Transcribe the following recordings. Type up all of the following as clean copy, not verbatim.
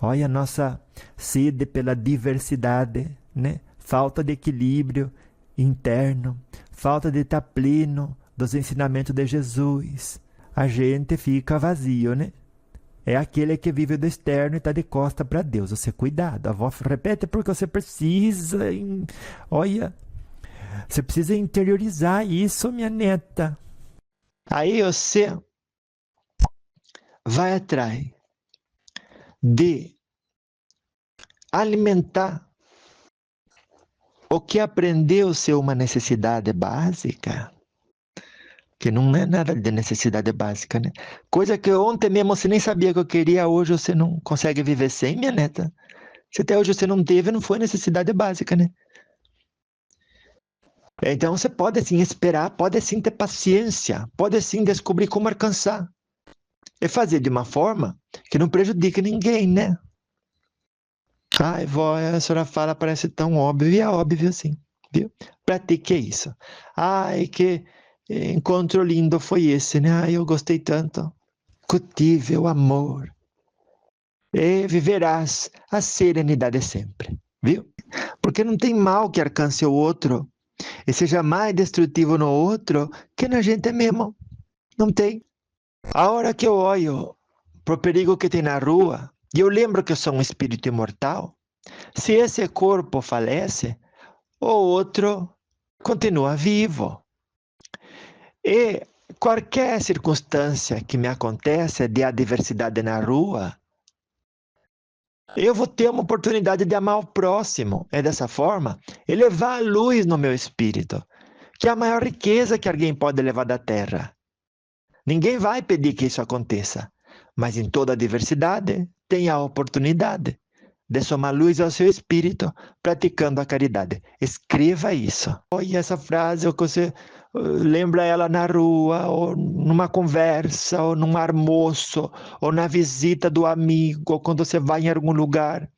Olha a nossa sede pela diversidade, né? Falta de equilíbrio interno, falta de estar pleno dos ensinamentos de Jesus. A gente fica vazio, né? É aquele que vive do externo e está de costa para Deus. Você cuidado. A avó repete porque você precisa. Olha, você precisa interiorizar isso, minha neta. Aí você vai atrás de alimentar o que aprendeu ser uma necessidade básica, que não é nada de necessidade básica, né? Coisa que ontem mesmo você nem sabia que eu queria, hoje você não consegue viver sem, minha neta. Se até hoje você não teve, não foi necessidade básica, né? Então você pode sim esperar, pode sim ter paciência, pode sim descobrir como alcançar. E fazer de uma forma que não prejudique ninguém, né? Ai, vó, a senhora fala, parece tão óbvio, e é óbvio sim, viu? Pratique isso. Ai, que encontro lindo foi esse, né? Ai, eu gostei tanto. Cultive o amor e viverás a serenidade sempre, viu? Porque não tem mal que alcance o outro e seja mais destrutivo no outro que na gente mesmo. Não tem. A hora que eu olho pro perigo que tem na rua e eu lembro que eu sou um espírito imortal, se esse corpo falece, o outro continua vivo. E qualquer circunstância que me acontece de adversidade na rua, eu vou ter uma oportunidade de amar o próximo. É dessa forma, elevar a luz no meu espírito, que é a maior riqueza que alguém pode levar da terra. Ninguém vai pedir que isso aconteça, mas em toda adversidade tem a oportunidade de somar luz ao seu espírito, praticando a caridade. Escreva isso. Olha essa frase, ou que você lembra ela na rua, ou numa conversa, ou num almoço, ou na visita do amigo, ou quando você vai em algum lugar.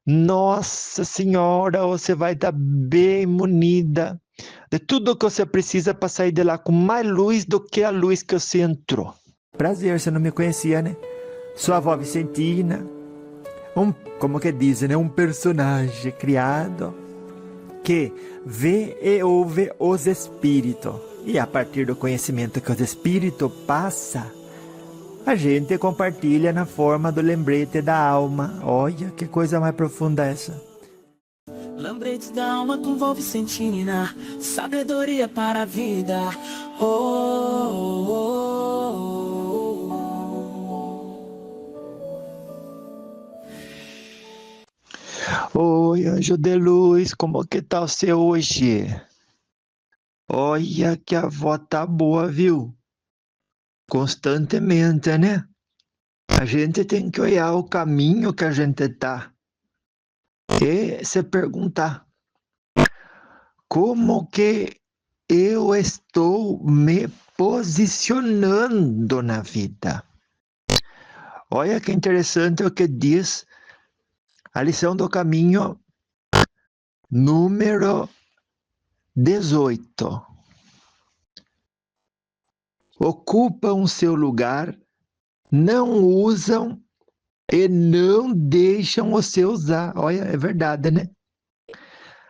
Nossa Senhora, você vai estar bem munida de tudo que você precisa para sair de lá com mais luz do que a luz que você entrou. Prazer, você não me conhecia, né? Sua avó Vicentina, como que dizem, né? Um personagem criado que vê e ouve os espíritos. E a partir do conhecimento que os espíritos passam, a gente compartilha na forma do lembrete da alma. Olha que coisa mais profunda essa. Lembrete da alma com vó Vicentina, sabedoria para a vida. Oh, oh, oh, oh. Oi, anjo de luz, como que tá você hoje? Olha que a avó tá boa, viu? Constantemente, né? A gente tem que olhar o caminho que a gente tá e se perguntar: como que eu estou me posicionando na vida? Olha que interessante o que diz a lição do caminho número 18. Ocupam seu lugar, não usam e não deixam você usar. Olha, é verdade, né?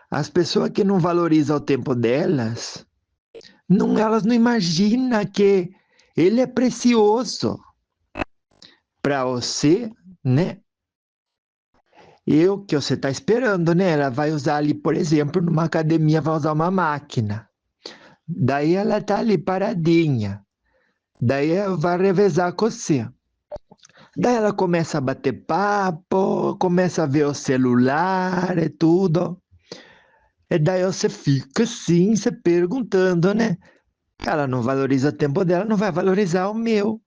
As pessoas que não valorizam o tempo delas, elas não imaginam que ele é precioso para você, né? E o que você está esperando, né? Ela vai usar ali, por exemplo, numa academia, vai usar uma máquina. Daí ela está ali paradinha. Daí ela vai revezar com você. Daí ela começa a bater papo, começa a ver o celular e tudo. E daí você fica assim, se perguntando, né? Ela não valoriza o tempo dela, não vai valorizar o meu.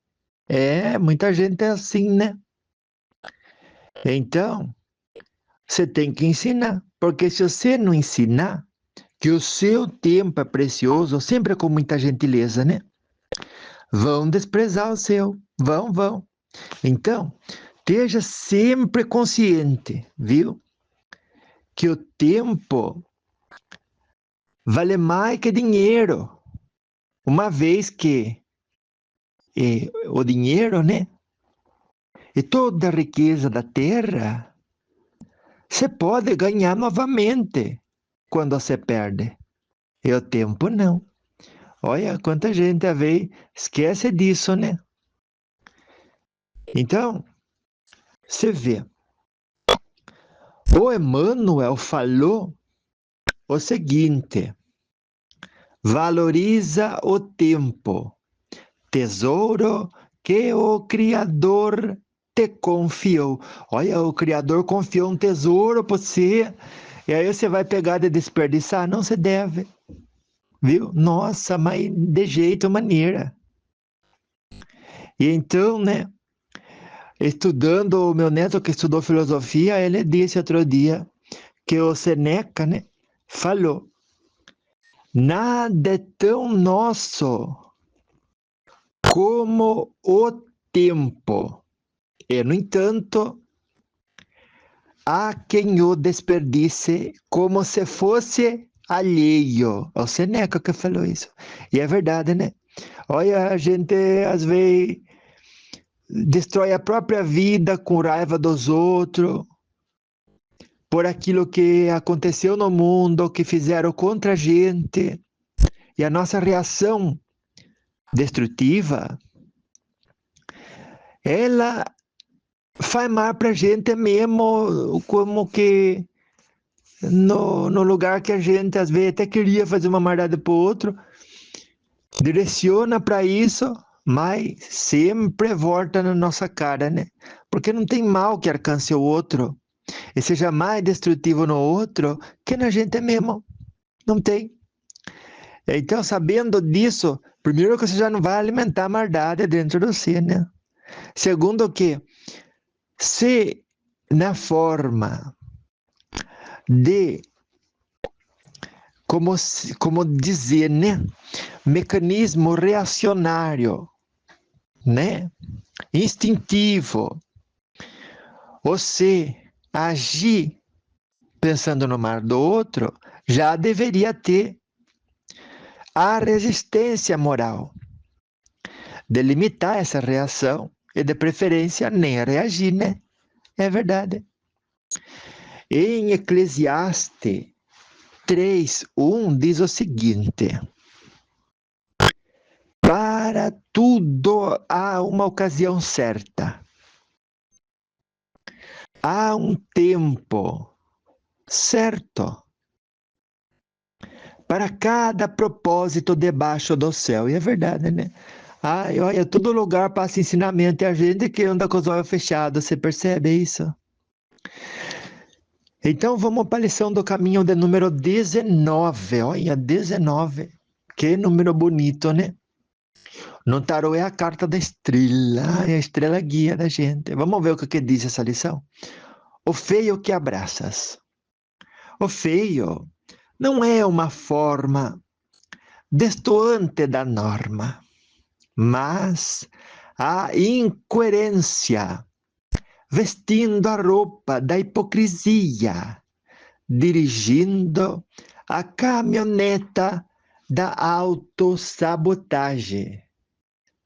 É, muita gente é assim, né? Então, você tem que ensinar. Porque se você não ensinar que o seu tempo é precioso, sempre com muita gentileza, né? Vão desprezar o seu. Vão. Então, esteja sempre consciente, viu? Que o tempo vale mais que dinheiro. Uma vez que o dinheiro, né? E toda a riqueza da terra você pode ganhar novamente quando você perde. E o tempo não. Olha quanta gente às vezes esquece disso, né? Então, você vê. O Emmanuel falou o seguinte: valoriza o tempo, tesouro que o Criador te confiou. Olha, o Criador confiou um tesouro para você, e aí você vai pegar e desperdiçar? Não se deve, viu? Nossa, mas de jeito, maneira. E então, né, estudando, o meu neto que estudou filosofia, ele disse outro dia que o Seneca, né, falou: nada é tão nosso como o tempo. E, no entanto, há quem o desperdice como se fosse alheio. É o Seneca que falou isso. E é verdade, né? Olha, a gente às vezes destrói a própria vida com raiva dos outros, por aquilo que aconteceu no mundo, que fizeram contra a gente. E a nossa reação destrutiva, ela faz mal pra gente mesmo, como que no lugar que a gente às vezes até queria fazer uma maldade pro outro, direciona para isso, mas sempre volta na nossa cara, né? Porque não tem mal que alcance o outro e seja mais destrutivo no outro que na gente mesmo. Não tem. Então, sabendo disso, primeiro que você já não vai alimentar a maldade dentro de você, né? Segundo que, se na forma de, como dizer, né? Mecanismo reacionário, né? Instintivo, você agir pensando no mal do outro, já deveria ter a resistência moral de limitar essa reação e, de preferência, nem reagir, né? É verdade. Em Eclesiastes 3:1 diz o seguinte: para tudo há uma ocasião certa. Há um tempo certo para cada propósito debaixo do céu. E é verdade, né? Ai, olha, todo lugar passa ensinamento e a gente que anda com os olhos fechados, você percebe isso? Então vamos para a lição do caminho de número 19. Olha, 19. Que número bonito, né? No tarô é a carta da estrela, é a estrela guia da gente. Vamos ver o que diz essa lição. O feio que abraças. O feio não é uma forma destoante da norma, mas a incoerência, vestindo a roupa da hipocrisia, dirigindo a caminhoneta da autossabotagem,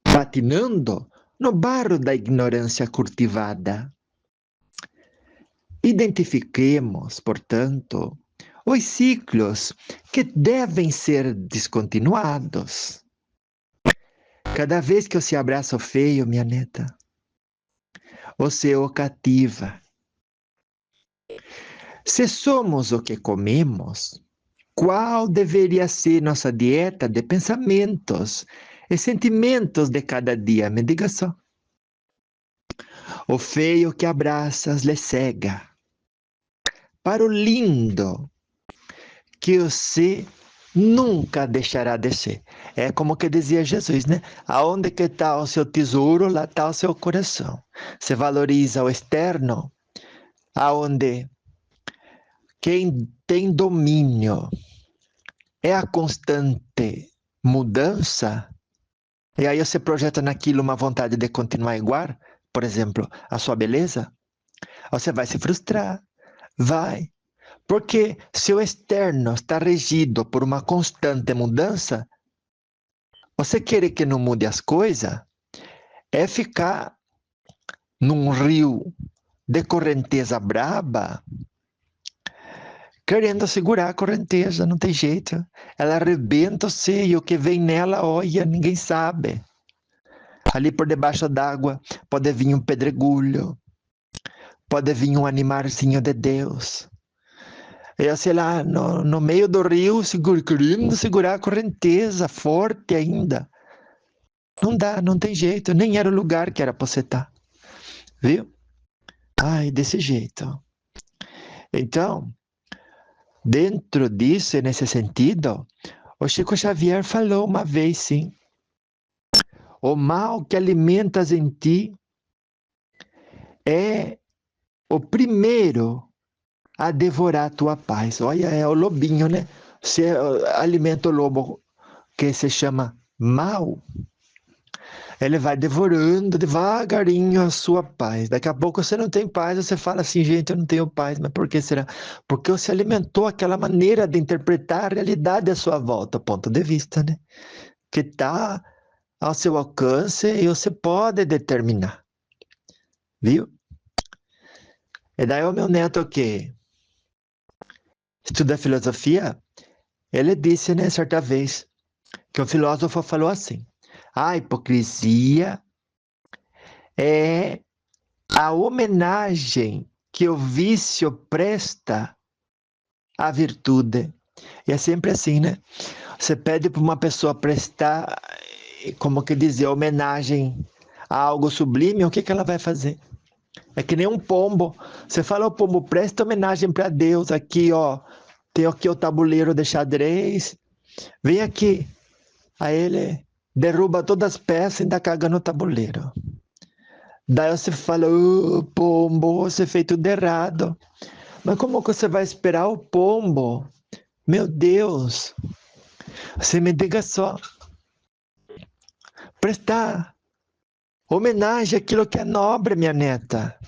patinando no barro da ignorância cultivada. Identifiquemos, portanto, os ciclos que devem ser descontinuados. Cada vez que você abraça o feio, minha neta, você o cativa. Se somos o que comemos, qual deveria ser nossa dieta de pensamentos e sentimentos de cada dia? Me diga só. O feio que abraças lhe cega para o lindo que você nunca deixará de ser. É como que dizia Jesus, né? Aonde que está o seu tesouro, lá está o seu coração. Você valoriza o externo, aonde quem tem domínio é a constante mudança, e aí você projeta naquilo uma vontade de continuar igual, por exemplo, a sua beleza, você vai se frustrar, vai. Porque se o externo está regido por uma constante mudança, você querer que não mude as coisas é ficar num rio de correnteza braba, querendo segurar a correnteza, não tem jeito. Ela arrebenta o seio, o que vem nela, olha, ninguém sabe. Ali por debaixo d'água pode vir um pedregulho, pode vir um animalzinho de Deus. Eu sei lá, no meio do rio, querendo segurar a correnteza, forte ainda. Não dá, não tem jeito, nem era o lugar que era para você estar. Viu? Ai, desse jeito. Então, dentro disso e nesse sentido, o Chico Xavier falou uma vez, sim. O mal que alimentas em ti é o primeiro a devorar tua paz. Olha, é o lobinho, né? Você alimenta o lobo que se chama mal, ele vai devorando devagarinho a sua paz. Daqui a pouco você não tem paz, você fala assim, gente, eu não tenho paz. Mas por que será? Porque você alimentou aquela maneira de interpretar a realidade à sua volta, ponto de vista, né? Que está ao seu alcance e você pode determinar. Viu? E daí o meu neto que estuda filosofia, ele disse, né, certa vez, que o filósofo falou assim, a hipocrisia é a homenagem que o vício presta à virtude. E é sempre assim, né? Você pede para uma pessoa prestar, como que dizer, homenagem a algo sublime, o que que ela vai fazer? É que nem um pombo. Você fala ao pombo, presta homenagem para Deus aqui, ó. Tem aqui o tabuleiro de xadrez. Vem aqui. Aí ele derruba todas as peças e ainda caga no tabuleiro. Daí você fala, pombo, você fez tudo errado. Mas como que você vai esperar o pombo? Meu Deus, você me diga só. Prestar homenagem àquilo que é nobre, minha neta.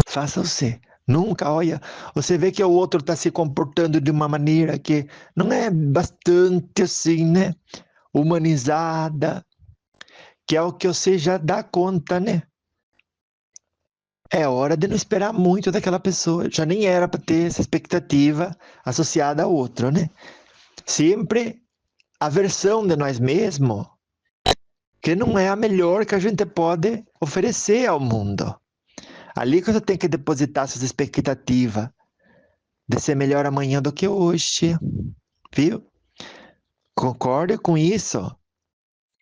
Faça você. Nunca, olha, você vê que o outro está se comportando de uma maneira que não é bastante assim, né? Humanizada, que é o que você já dá conta, né? É hora de não esperar muito daquela pessoa. Já nem era para ter essa expectativa associada a outro, né? Sempre a versão de nós mesmos, que não é a melhor que a gente pode oferecer ao mundo. Ali que você tem que depositar suas expectativas de ser melhor amanhã do que hoje, viu? Concorde com isso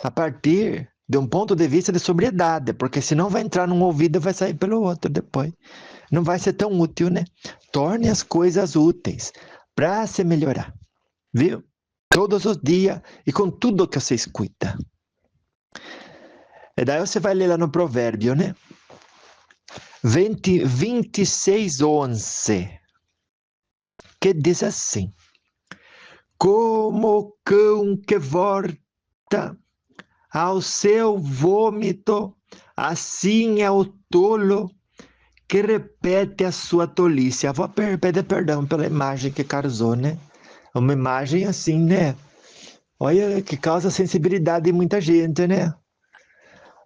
a partir de um ponto de vista de sobriedade, porque senão vai entrar num ouvido e vai sair pelo outro depois. Não vai ser tão útil, né? Torne as coisas úteis para se melhorar, viu? Todos os dias e com tudo que você escuta. E daí você vai ler lá no provérbio, né? 26:11, que diz assim: como o cão que volta ao seu vômito, assim é o tolo que repete a sua tolice. Eu vou pedir perdão pela imagem que causou, né? Uma imagem assim, né? Olha, que causa sensibilidade em muita gente, né?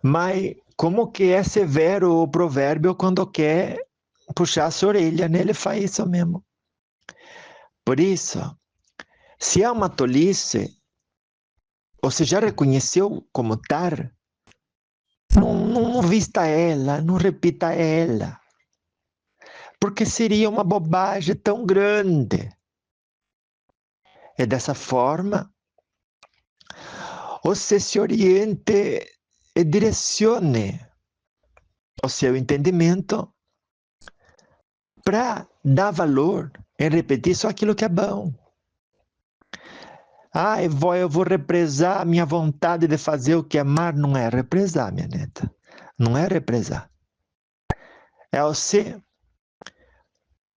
Mas como que é severo o provérbio quando quer puxar a sua orelha, né? Ele faz isso mesmo. Por isso, se é uma tolice, você já reconheceu como tal, não vista ela, não repita ela. Porque seria uma bobagem tão grande. E dessa forma, você se oriente e direcione o seu entendimento para dar valor em repetir só aquilo que é bom. Ah, eu vou represar a minha vontade de fazer o que amar. Não é represar, minha neta. Não é represar. É você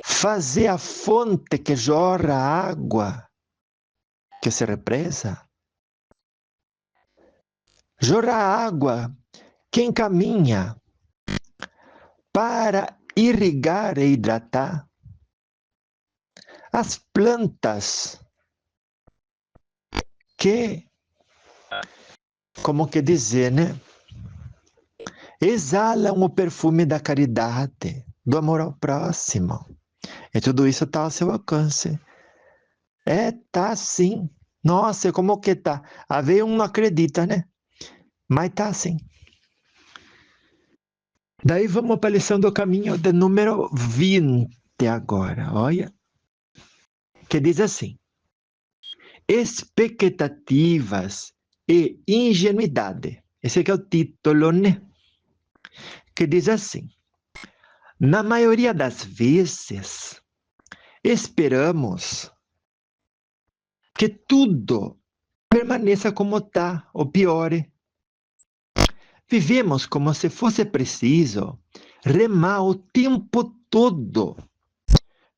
fazer a fonte que jorra a água que se represa. Jorra a água que encaminha para irrigar e hidratar as plantas que, como que dizer, né? exalam o perfume da caridade, do amor ao próximo. E tudo isso está ao seu alcance. Tá sim. Nossa, como que tá? A ver, um não acredita, né? Mas tá sim. Daí vamos para a lição do caminho de número 20 agora, olha. Que diz assim: expectativas e ingenuidade. Esse aqui é o título, né? Que diz assim: na maioria das vezes, esperamos que tudo permaneça como está, ou piore. Vivemos como se fosse preciso remar o tempo todo,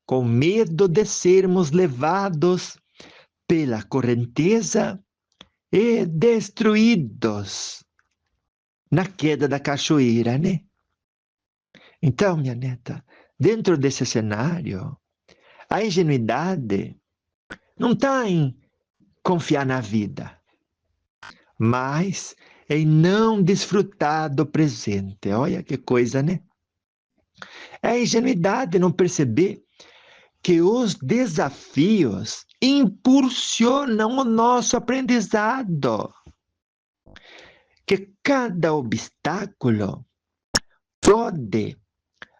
com medo de sermos levados pela correnteza e destruídos na queda da cachoeira, né? Então, minha neta, dentro desse cenário, a ingenuidade não está em confiar na vida, mas em não desfrutar do presente. Olha que coisa, né? É a ingenuidade não perceber que os desafios impulsionam o nosso aprendizado. Que cada obstáculo pode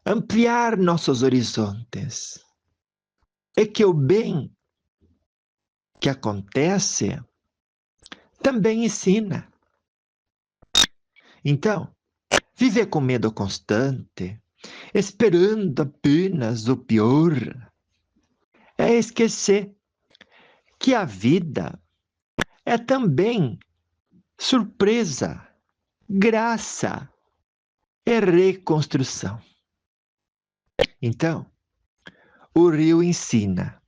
ampliar nossos horizontes. E que o bem que acontece também ensina. Então, viver com medo constante, esperando apenas o pior, é esquecer que a vida é também surpresa, graça e reconstrução. Então, o rio ensina.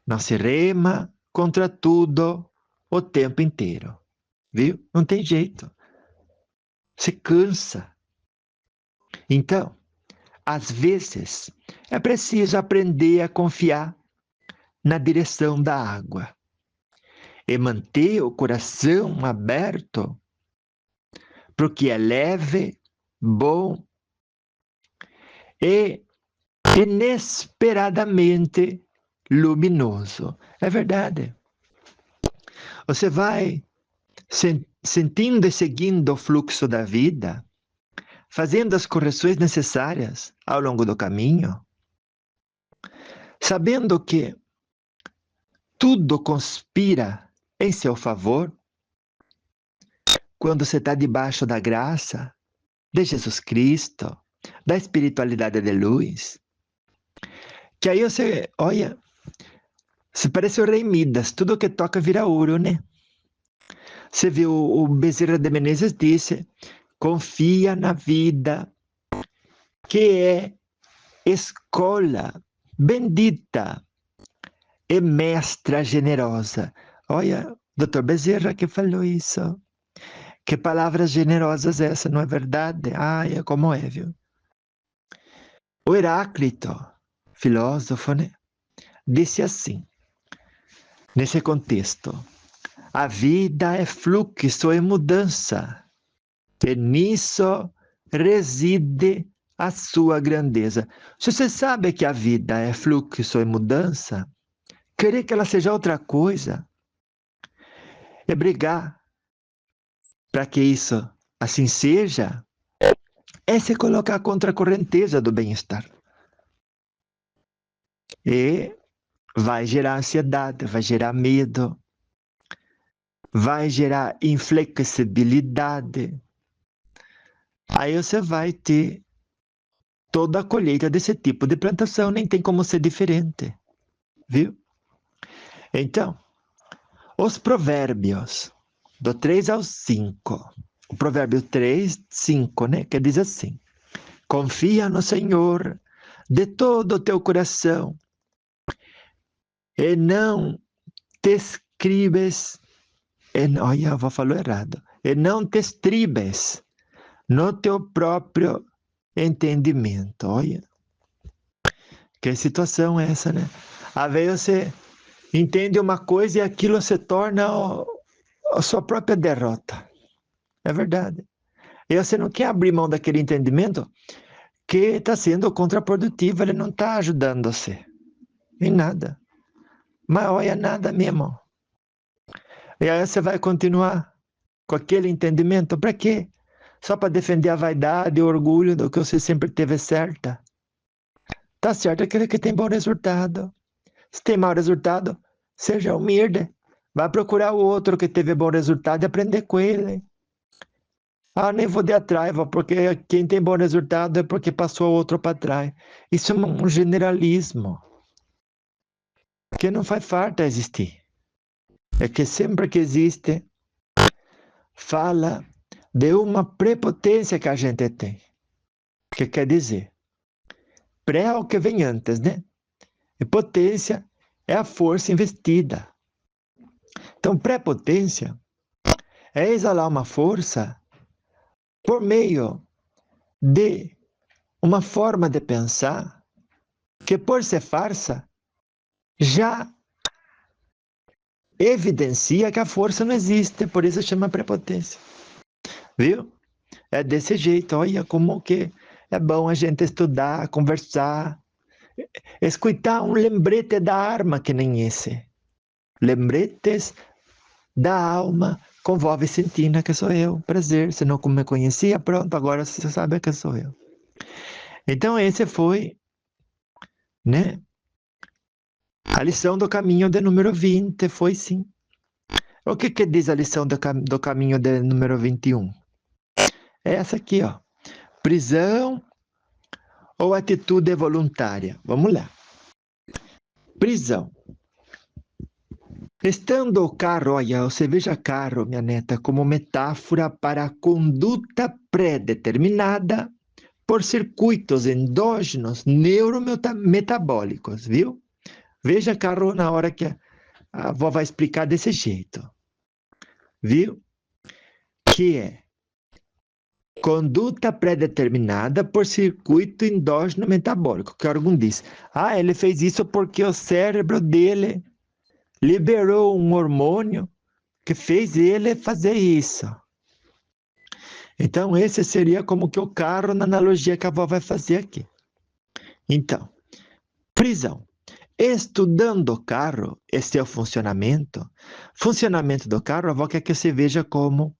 Não se rema contra tudo o tempo inteiro. Viu? Não tem jeito. Se cansa. Então, às vezes, é preciso aprender a confiar na direção da água e manter o coração aberto para o que é leve, bom e inesperadamente luminoso. É verdade. Você vai sentindo e seguindo o fluxo da vida, fazendo as correções necessárias ao longo do caminho, sabendo que tudo conspira em seu favor, quando você está debaixo da graça de Jesus Cristo, da espiritualidade de luz, que aí você, olha, você parece o Rei Midas, tudo que toca vira ouro, né? Você viu, o Bezerra de Menezes disse, confia na vida, que é escola bendita e mestra generosa. Olha, Dr. Bezerra que falou isso. Que palavras generosas essa, não é verdade? Ai, como é, viu? O Heráclito, filósofo, né, disse assim, nesse contexto: a vida é fluxo e mudança, e nisso reside a sua grandeza. Se você sabe que a vida é fluxo e mudança, querer que ela seja outra coisa é brigar para que isso assim seja, é se colocar contra a correnteza do bem-estar. E vai gerar ansiedade, vai gerar medo, vai gerar inflexibilidade. Aí você vai ter toda a colheita desse tipo de plantação, nem tem como ser diferente, viu? Então, os provérbios, do 3 ao 5, o provérbio 3, 5, né, que diz assim: confia no Senhor de todo o teu coração e não te escribes, olha, eu vou falar errado, e não te estribes no teu próprio entendimento. Olha, que situação é essa, né? Às vezes você entende uma coisa e aquilo se torna a sua própria derrota. É verdade. E você não quer abrir mão daquele entendimento que está sendo contraprodutivo, ele não está ajudando você em nada. Mas olha, nada mesmo. E aí você vai continuar com aquele entendimento, para quê? Só para defender a vaidade e o orgulho do que você sempre teve certa. Tá certo aquele que tem bom resultado. Se tem mau resultado, seja humilde. Vai procurar o outro que teve bom resultado e aprender com ele. Ah, nem vou de atrás, porque quem tem bom resultado é porque passou o outro para trás. Isso é um generalismo que não faz falta existir. É que sempre que existe, fala de uma prepotência que a gente tem. Que quer dizer, pré é o que vem antes, né? E potência é a força investida. Então, prepotência é exalar uma força por meio de uma forma de pensar que, por ser farsa, já evidencia que a força não existe, por isso chama prepotência. Viu? É desse jeito, olha como que é bom a gente estudar, conversar, escutar um lembrete da alma que nem esse. Lembretes da alma com vó Vicentina, que sou eu. Prazer, você não me conhecia? Pronto, agora você sabe que sou eu. Então esse foi, né? A lição do caminho de número 20 foi sim. O que diz a lição do caminho de número 21? É essa aqui, ó. Prisão ou atitude voluntária? Vamos lá. Prisão. Estando o carro, olha, você veja carro, minha neta, como metáfora para a conduta pré-determinada por circuitos endógenos neurometabólicos, viu? Veja carro na hora que a avó vai explicar desse jeito, viu? Que é conduta pré-determinada por circuito endógeno metabólico, que algum diz, ele fez isso porque o cérebro dele liberou um hormônio que fez ele fazer isso. Então, esse seria como que o carro na analogia que a avó vai fazer aqui. Então, prisão. Estudando o carro, esse é o funcionamento. Funcionamento do carro, a avó quer que você veja como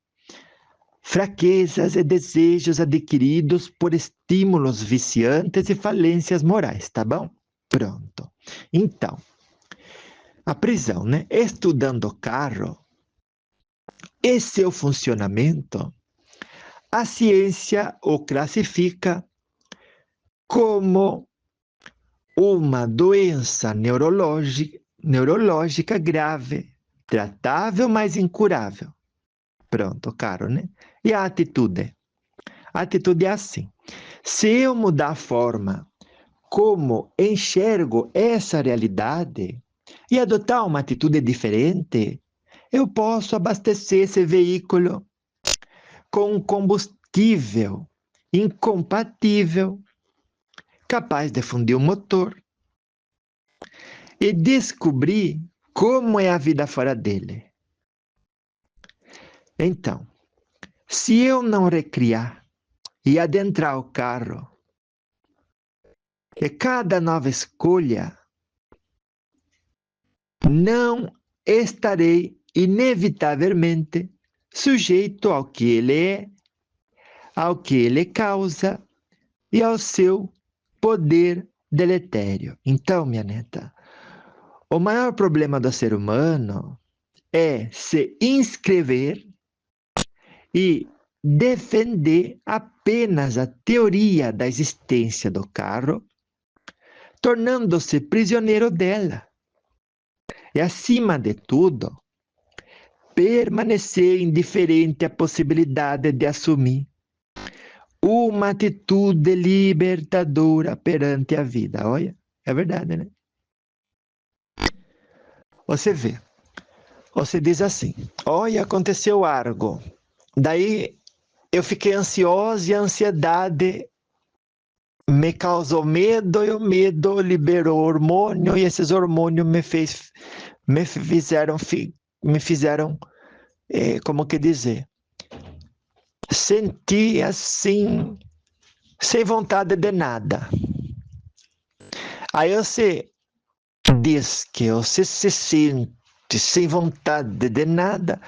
fraquezas e desejos adquiridos por estímulos viciantes e falências morais, tá bom? Pronto. Então, a prisão, né? Estudando o carro e seu funcionamento, a ciência o classifica como uma doença neurológica grave, tratável, mas incurável. Pronto, caro, né? E a atitude? A atitude é assim. Se eu mudar a forma como enxergo essa realidade e adotar uma atitude diferente, eu posso abastecer esse veículo com um combustível incompatível, capaz de fundir o motor e descobrir como é a vida fora dele. Então, se eu não recriar e adentrar o carro, e cada nova escolha, não estarei inevitavelmente sujeito ao que ele é, ao que ele causa e ao seu poder deletério. Então, minha neta, o maior problema do ser humano é se inscrever e defender apenas a teoria da existência do carro, tornando-se prisioneiro dela. E, acima de tudo, permanecer indiferente à possibilidade de assumir uma atitude libertadora perante a vida. Olha, é verdade, né? Você vê, você diz assim, olha, aconteceu algo. Daí eu fiquei ansiosa e a ansiedade me causou medo e o medo liberou hormônio e esses hormônios me fizeram, como que dizer, sentir assim, sem vontade de nada. Aí você diz que você se sente sem vontade de nada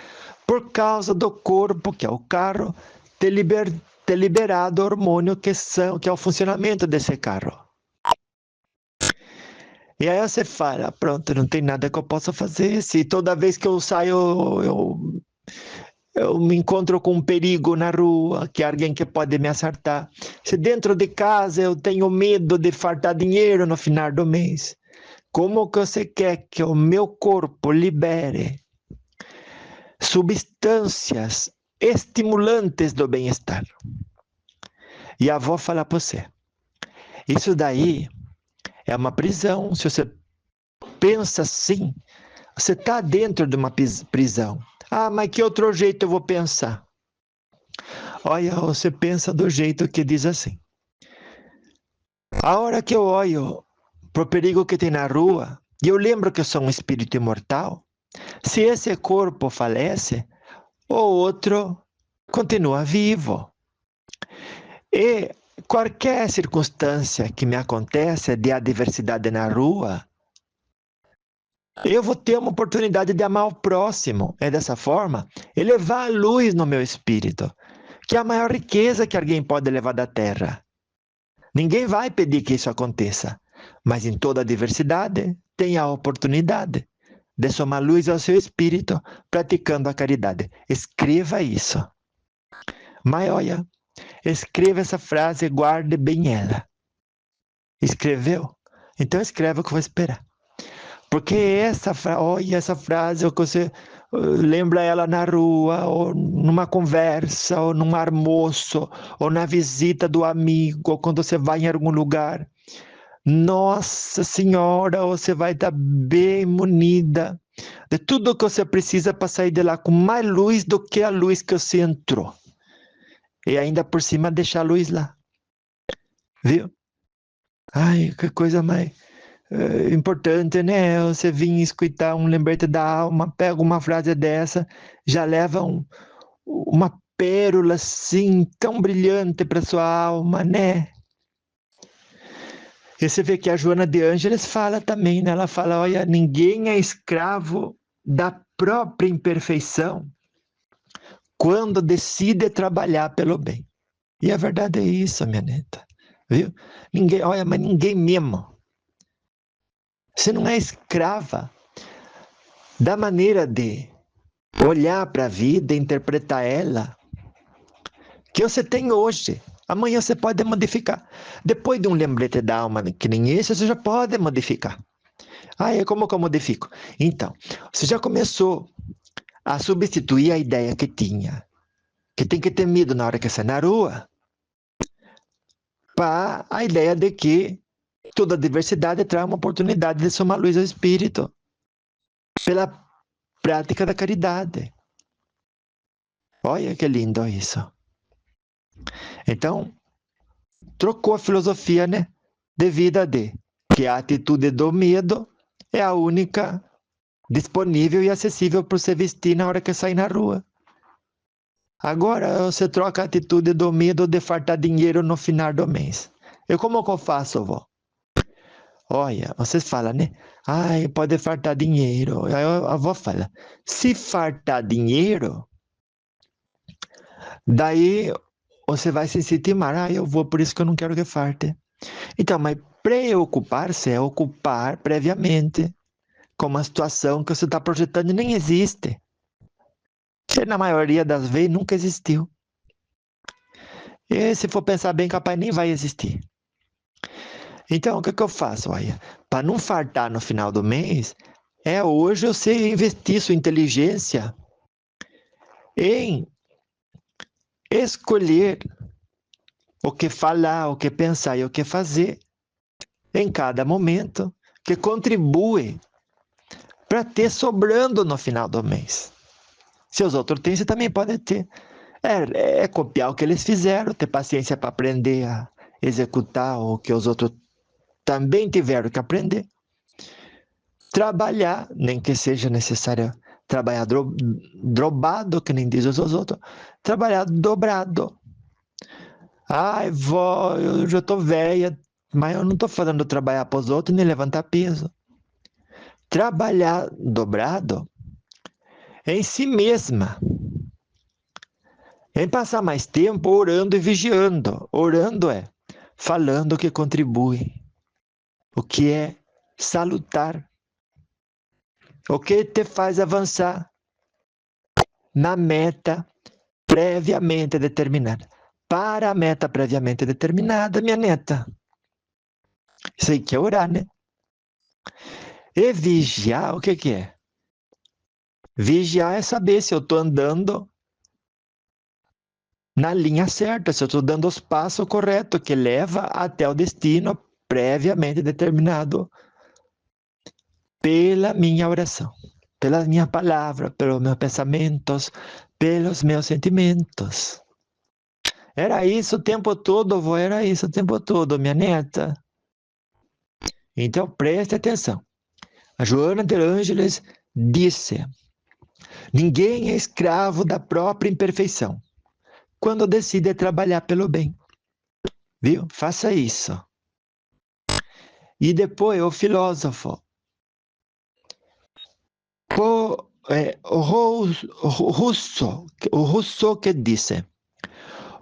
por causa do corpo, que é o carro, ter liberado o hormônio que é o funcionamento desse carro. E aí você fala, pronto, não tem nada que eu possa fazer. Se toda vez que eu saio, eu me encontro com um perigo na rua, que é alguém que pode me acertar. Se dentro de casa eu tenho medo de faltar dinheiro no final do mês, como que você quer que o meu corpo libere substâncias estimulantes do bem-estar? E a avó fala para você, isso daí é uma prisão. Se você pensa assim, você está dentro de uma prisão. Ah, mas que outro jeito eu vou pensar? Olha, você pensa do jeito que diz assim. A hora que eu olho pro perigo que tem na rua, e eu lembro que eu sou um espírito imortal, se esse corpo falece, o outro continua vivo. E qualquer circunstância que me acontece de adversidade na rua, eu vou ter uma oportunidade de amar o próximo. É dessa forma, elevar a luz no meu espírito, que é a maior riqueza que alguém pode levar da Terra. Ninguém vai pedir que isso aconteça, mas em toda adversidade tem a oportunidade de somar luz ao seu espírito, praticando a caridade. Escreva isso. Mas olha, escreva essa frase e guarde bem ela. Escreveu? Então escreva o que eu vou esperar. Porque essa frase, você lembra ela na rua, ou numa conversa, ou num almoço, ou na visita do amigo, ou quando você vai em algum lugar. Nossa Senhora, você vai estar bem munida de tudo que você precisa para sair de lá com mais luz do que a luz que você entrou. E ainda por cima deixar a luz lá. Viu? Ai, que coisa mais importante, né? Você vir escutar um lembrete da alma, pega uma frase dessa, já leva uma pérola assim, tão brilhante para sua alma, né? E você vê que a Joana de Ângeles fala também, né? Ela fala, olha, ninguém é escravo da própria imperfeição quando decide trabalhar pelo bem. E a verdade é isso, minha neta, viu? Ninguém, olha, mas ninguém mesmo. Você não é escrava da maneira de olhar para a vida e interpretar ela que você tem hoje. Amanhã você pode modificar. Depois de um lembrete da alma que nem esse, você já pode modificar. Ah, é como que eu modifico? Então, você já começou a substituir a ideia que tinha, que tem que ter medo na hora que sai na rua, para a ideia de que toda diversidade traz uma oportunidade de somar luz ao espírito pela prática da caridade. Olha que lindo isso. Então, trocou a filosofia, né, de vida que a atitude do medo é a única disponível e acessível para você vestir na hora que sair na rua. Agora você troca a atitude do medo de faltar dinheiro no final do mês. E como que eu faço, vó? Olha, vocês falam, né? Ai, pode faltar dinheiro. Aí a avó fala, se faltar dinheiro, daí você vai se sentir mal. Ah, eu vou, por isso que eu não quero que falte. Então, mas preocupar-se é ocupar previamente com uma situação que você está projetando e nem existe. E na maioria das vezes nunca existiu. E se for pensar bem, capaz nem vai existir. Então, o que eu faço? Olha, para não faltar no final do mês, é hoje você investir sua inteligência em escolher o que falar, o que pensar e o que fazer em cada momento que contribui para ter sobrando no final do mês. Se os outros têm, você também pode ter. É copiar o que eles fizeram, ter paciência para aprender a executar o que os outros também tiveram que aprender. Trabalhar, nem que seja necessário trabalhar drobado, que nem diz os outros, trabalhar dobrado. Ai, vó, eu já tô velha, mas eu não tô falando trabalhar para os outros nem levantar peso. Trabalhar dobrado é em si mesma. Em passar mais tempo orando e vigiando. Orando é falando o que contribui, o que é salutar, o que te faz avançar na meta previamente determinada. Para a meta previamente determinada, minha neta. Isso aí que é orar, né? E vigiar, o que que é? Vigiar é saber se eu estou andando na linha certa, se eu estou dando os passos corretos que leva até o destino previamente determinado pela minha oração, pela minha palavra, pelos meus pensamentos, pelos meus sentimentos. Era isso o tempo todo, vô, era isso o tempo todo, minha neta. Então preste atenção. A Joana de Ângeles disse: ninguém é escravo da própria imperfeição quando decide trabalhar pelo bem. Viu? Faça isso. E depois o filósofo, o Rousseau que disse: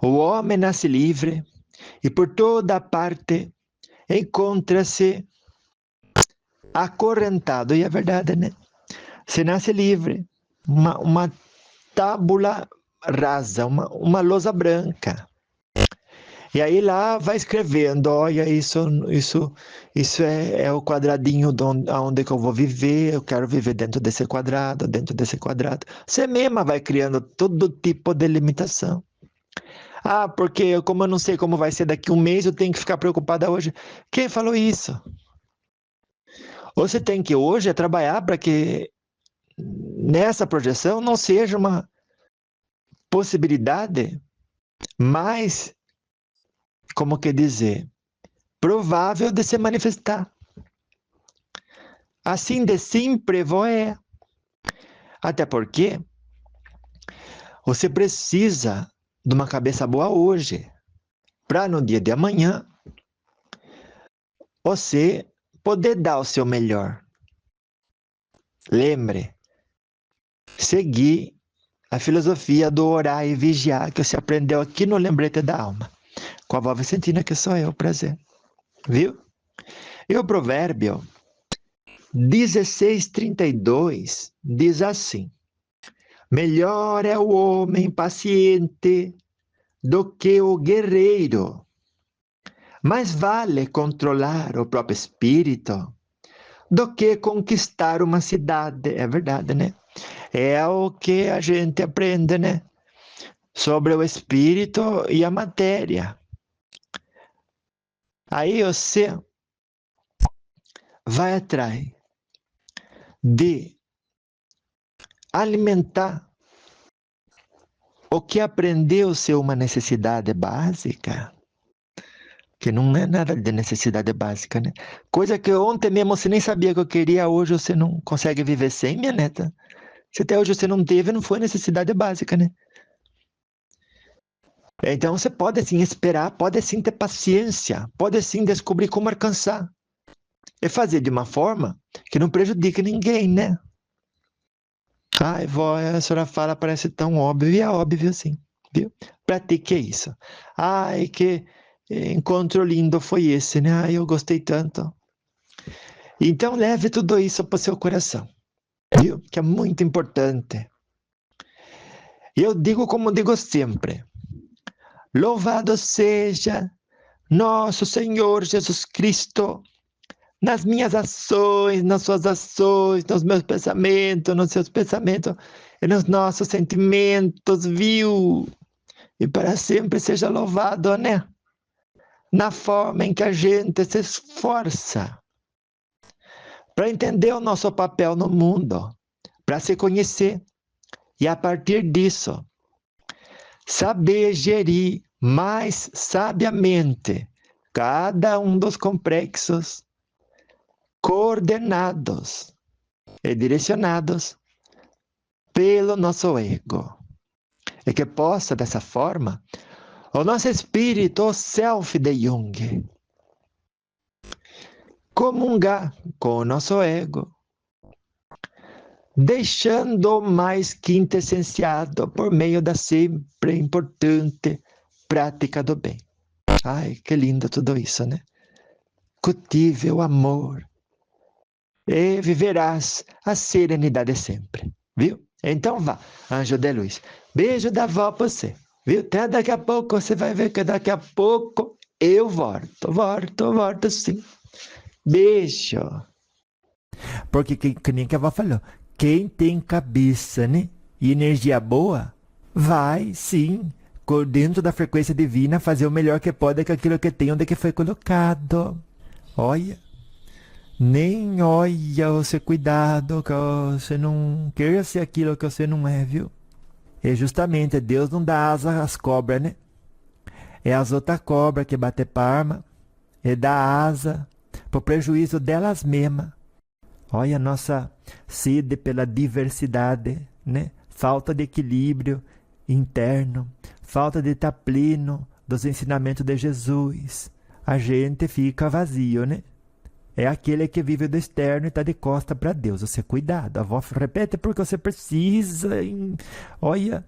o homem nasce livre e por toda parte encontra-se acorrentado. E é verdade, né? Você nasce livre, uma tábula rasa, uma lousa branca. E aí lá vai escrevendo, olha, isso é o quadradinho onde que eu vou viver, eu quero viver dentro desse quadrado, dentro desse quadrado. Você mesma vai criando todo tipo de limitação. Ah, porque como eu não sei como vai ser daqui um mês, eu tenho que ficar preocupada hoje. Quem falou isso? Você tem que hoje trabalhar para que nessa projeção não seja uma possibilidade mais, como que dizer, provável de se manifestar. Assim de sempre é. Até porque você precisa de uma cabeça boa hoje, para no dia de amanhã você poder dar o seu melhor. Lembre, seguir a filosofia do orar e vigiar que você aprendeu aqui no Lembrete da Alma, com a vó Vicentina, que sou eu, prazer. Viu? E o provérbio 16:32 diz assim: melhor é o homem paciente do que o guerreiro. Mais vale controlar o próprio espírito do que conquistar uma cidade. É verdade, né? É o que a gente aprende, né? Sobre o espírito e a matéria. Aí você vai atrás de alimentar o que aprendeu ser uma necessidade básica, que não é nada de necessidade básica, né? Coisa que ontem mesmo você nem sabia que eu queria, hoje você não consegue viver sem, minha neta. Se até hoje você não teve, não foi necessidade básica, né? Então você pode sim esperar, pode sim ter paciência, pode sim descobrir como alcançar. E fazer de uma forma que não prejudique ninguém, né? Ai, vó, a senhora fala, parece tão óbvio, e é óbvio sim, viu? Pratique isso. Ai, que encontro lindo foi esse, né? Ai, eu gostei tanto. Então leve tudo isso para o seu coração, viu? Que é muito importante. E eu digo como digo sempre: louvado seja nosso Senhor Jesus Cristo, nas minhas ações, nas suas ações, nos meus pensamentos, nos seus pensamentos, e nos nossos sentimentos, viu? E para sempre seja louvado, né? Na forma em que a gente se esforça para entender o nosso papel no mundo, para se conhecer, e a partir disso, saber gerir mais sabiamente cada um dos complexos, coordenados e direcionados pelo nosso ego. E que possa, dessa forma, o nosso espírito, o self de Jung, comungar com o nosso ego, deixando mais quintessenciado por meio da sempre importante prática do bem. Ai, que lindo tudo isso, né? Cultive o amor e viverás a serenidade sempre, viu? Então vá, anjo de luz. Beijo da avó pra você, viu? Até daqui a pouco, você vai ver que daqui a pouco eu volto sim. Beijo. Porque que nem que a avó falou, quem tem cabeça, né? E energia boa, vai sim, dentro da frequência divina, fazer o melhor que pode com aquilo que tem onde que foi colocado. Olha, nem olha você, cuidado, que você não queira ser aquilo que você não é, viu? E justamente Deus não dá asa às cobras, né? É as outras cobras que batem palma e dá asa pro prejuízo delas mesmas. Olha a nossa sede pela diversidade, né? Falta de equilíbrio interno, falta de estar pleno dos ensinamentos de Jesus. A gente fica vazio, né? É aquele que vive do externo e está de costa para Deus. Você, cuidado, a avó repete porque você precisa, olha,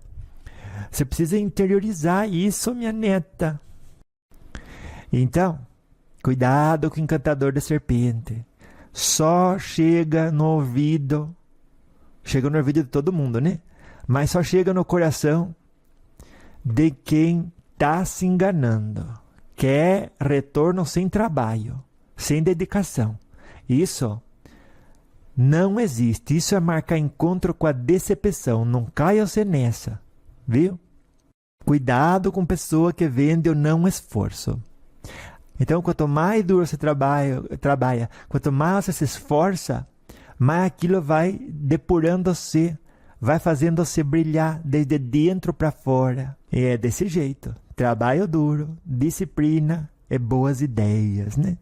você precisa interiorizar isso, minha neta. Então, cuidado com o encantador da serpente. Só chega no ouvido de todo mundo, né? Mas só chega no coração de quem está se enganando. Quer retorno sem trabalho, sem dedicação. Isso não existe. Isso é marcar encontro com a decepção. Não caia você nessa, viu? Cuidado com pessoa que vende o não esforço. Então, quanto mais duro você trabalha, quanto mais você se esforça, mais aquilo vai depurando você, vai fazendo você brilhar desde dentro para fora. E é desse jeito. Trabalho duro, disciplina e boas ideias, né?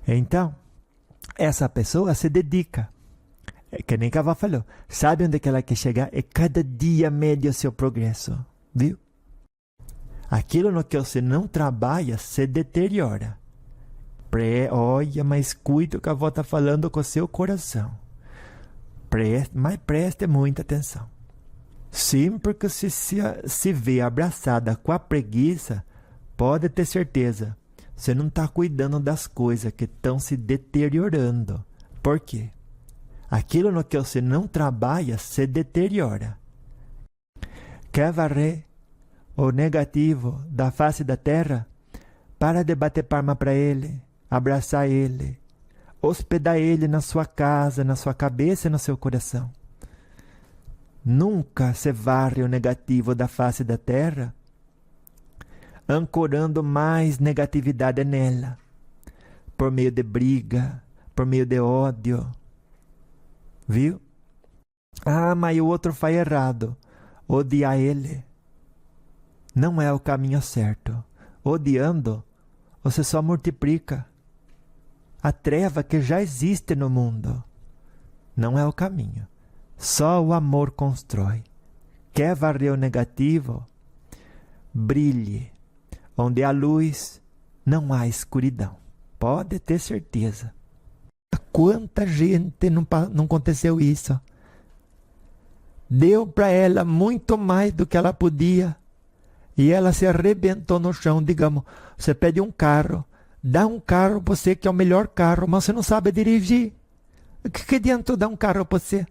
Então, essa pessoa se dedica. É que nem Cavá falou. Sabe onde que ela quer chegar? E cada dia mede o seu progresso. Viu? Aquilo no que você não trabalha se deteriora. Olha, mas cuide o que a avó está falando com o seu coração. Mas preste muita atenção. Sempre que você se vê abraçada com a preguiça, pode ter certeza, você não está cuidando das coisas que estão se deteriorando. Por quê? Aquilo no que você não trabalha se deteriora. Quer varrer o negativo da face da terra? Para de bater palma para ele, abraçar ele, hospedar ele na sua casa, na sua cabeça e no seu coração. Nunca se varre o negativo da face da terra, ancorando mais negatividade nela, por meio de briga, por meio de ódio. Viu? Ah, mas o outro faz errado. Odiar ele não é o caminho certo. Odiando, você só multiplica a treva que já existe no mundo. Não é o caminho. Só o amor constrói. Quer varrer o negativo? Brilhe. Onde há luz, não há escuridão. Pode ter certeza. Quanta gente não aconteceu isso? Deu para ela muito mais do que ela podia. E ela se arrebentou no chão. Digamos, você pede um carro. Dá um carro para você que é o melhor carro, mas você não sabe dirigir. O que adianta dar um carro para você?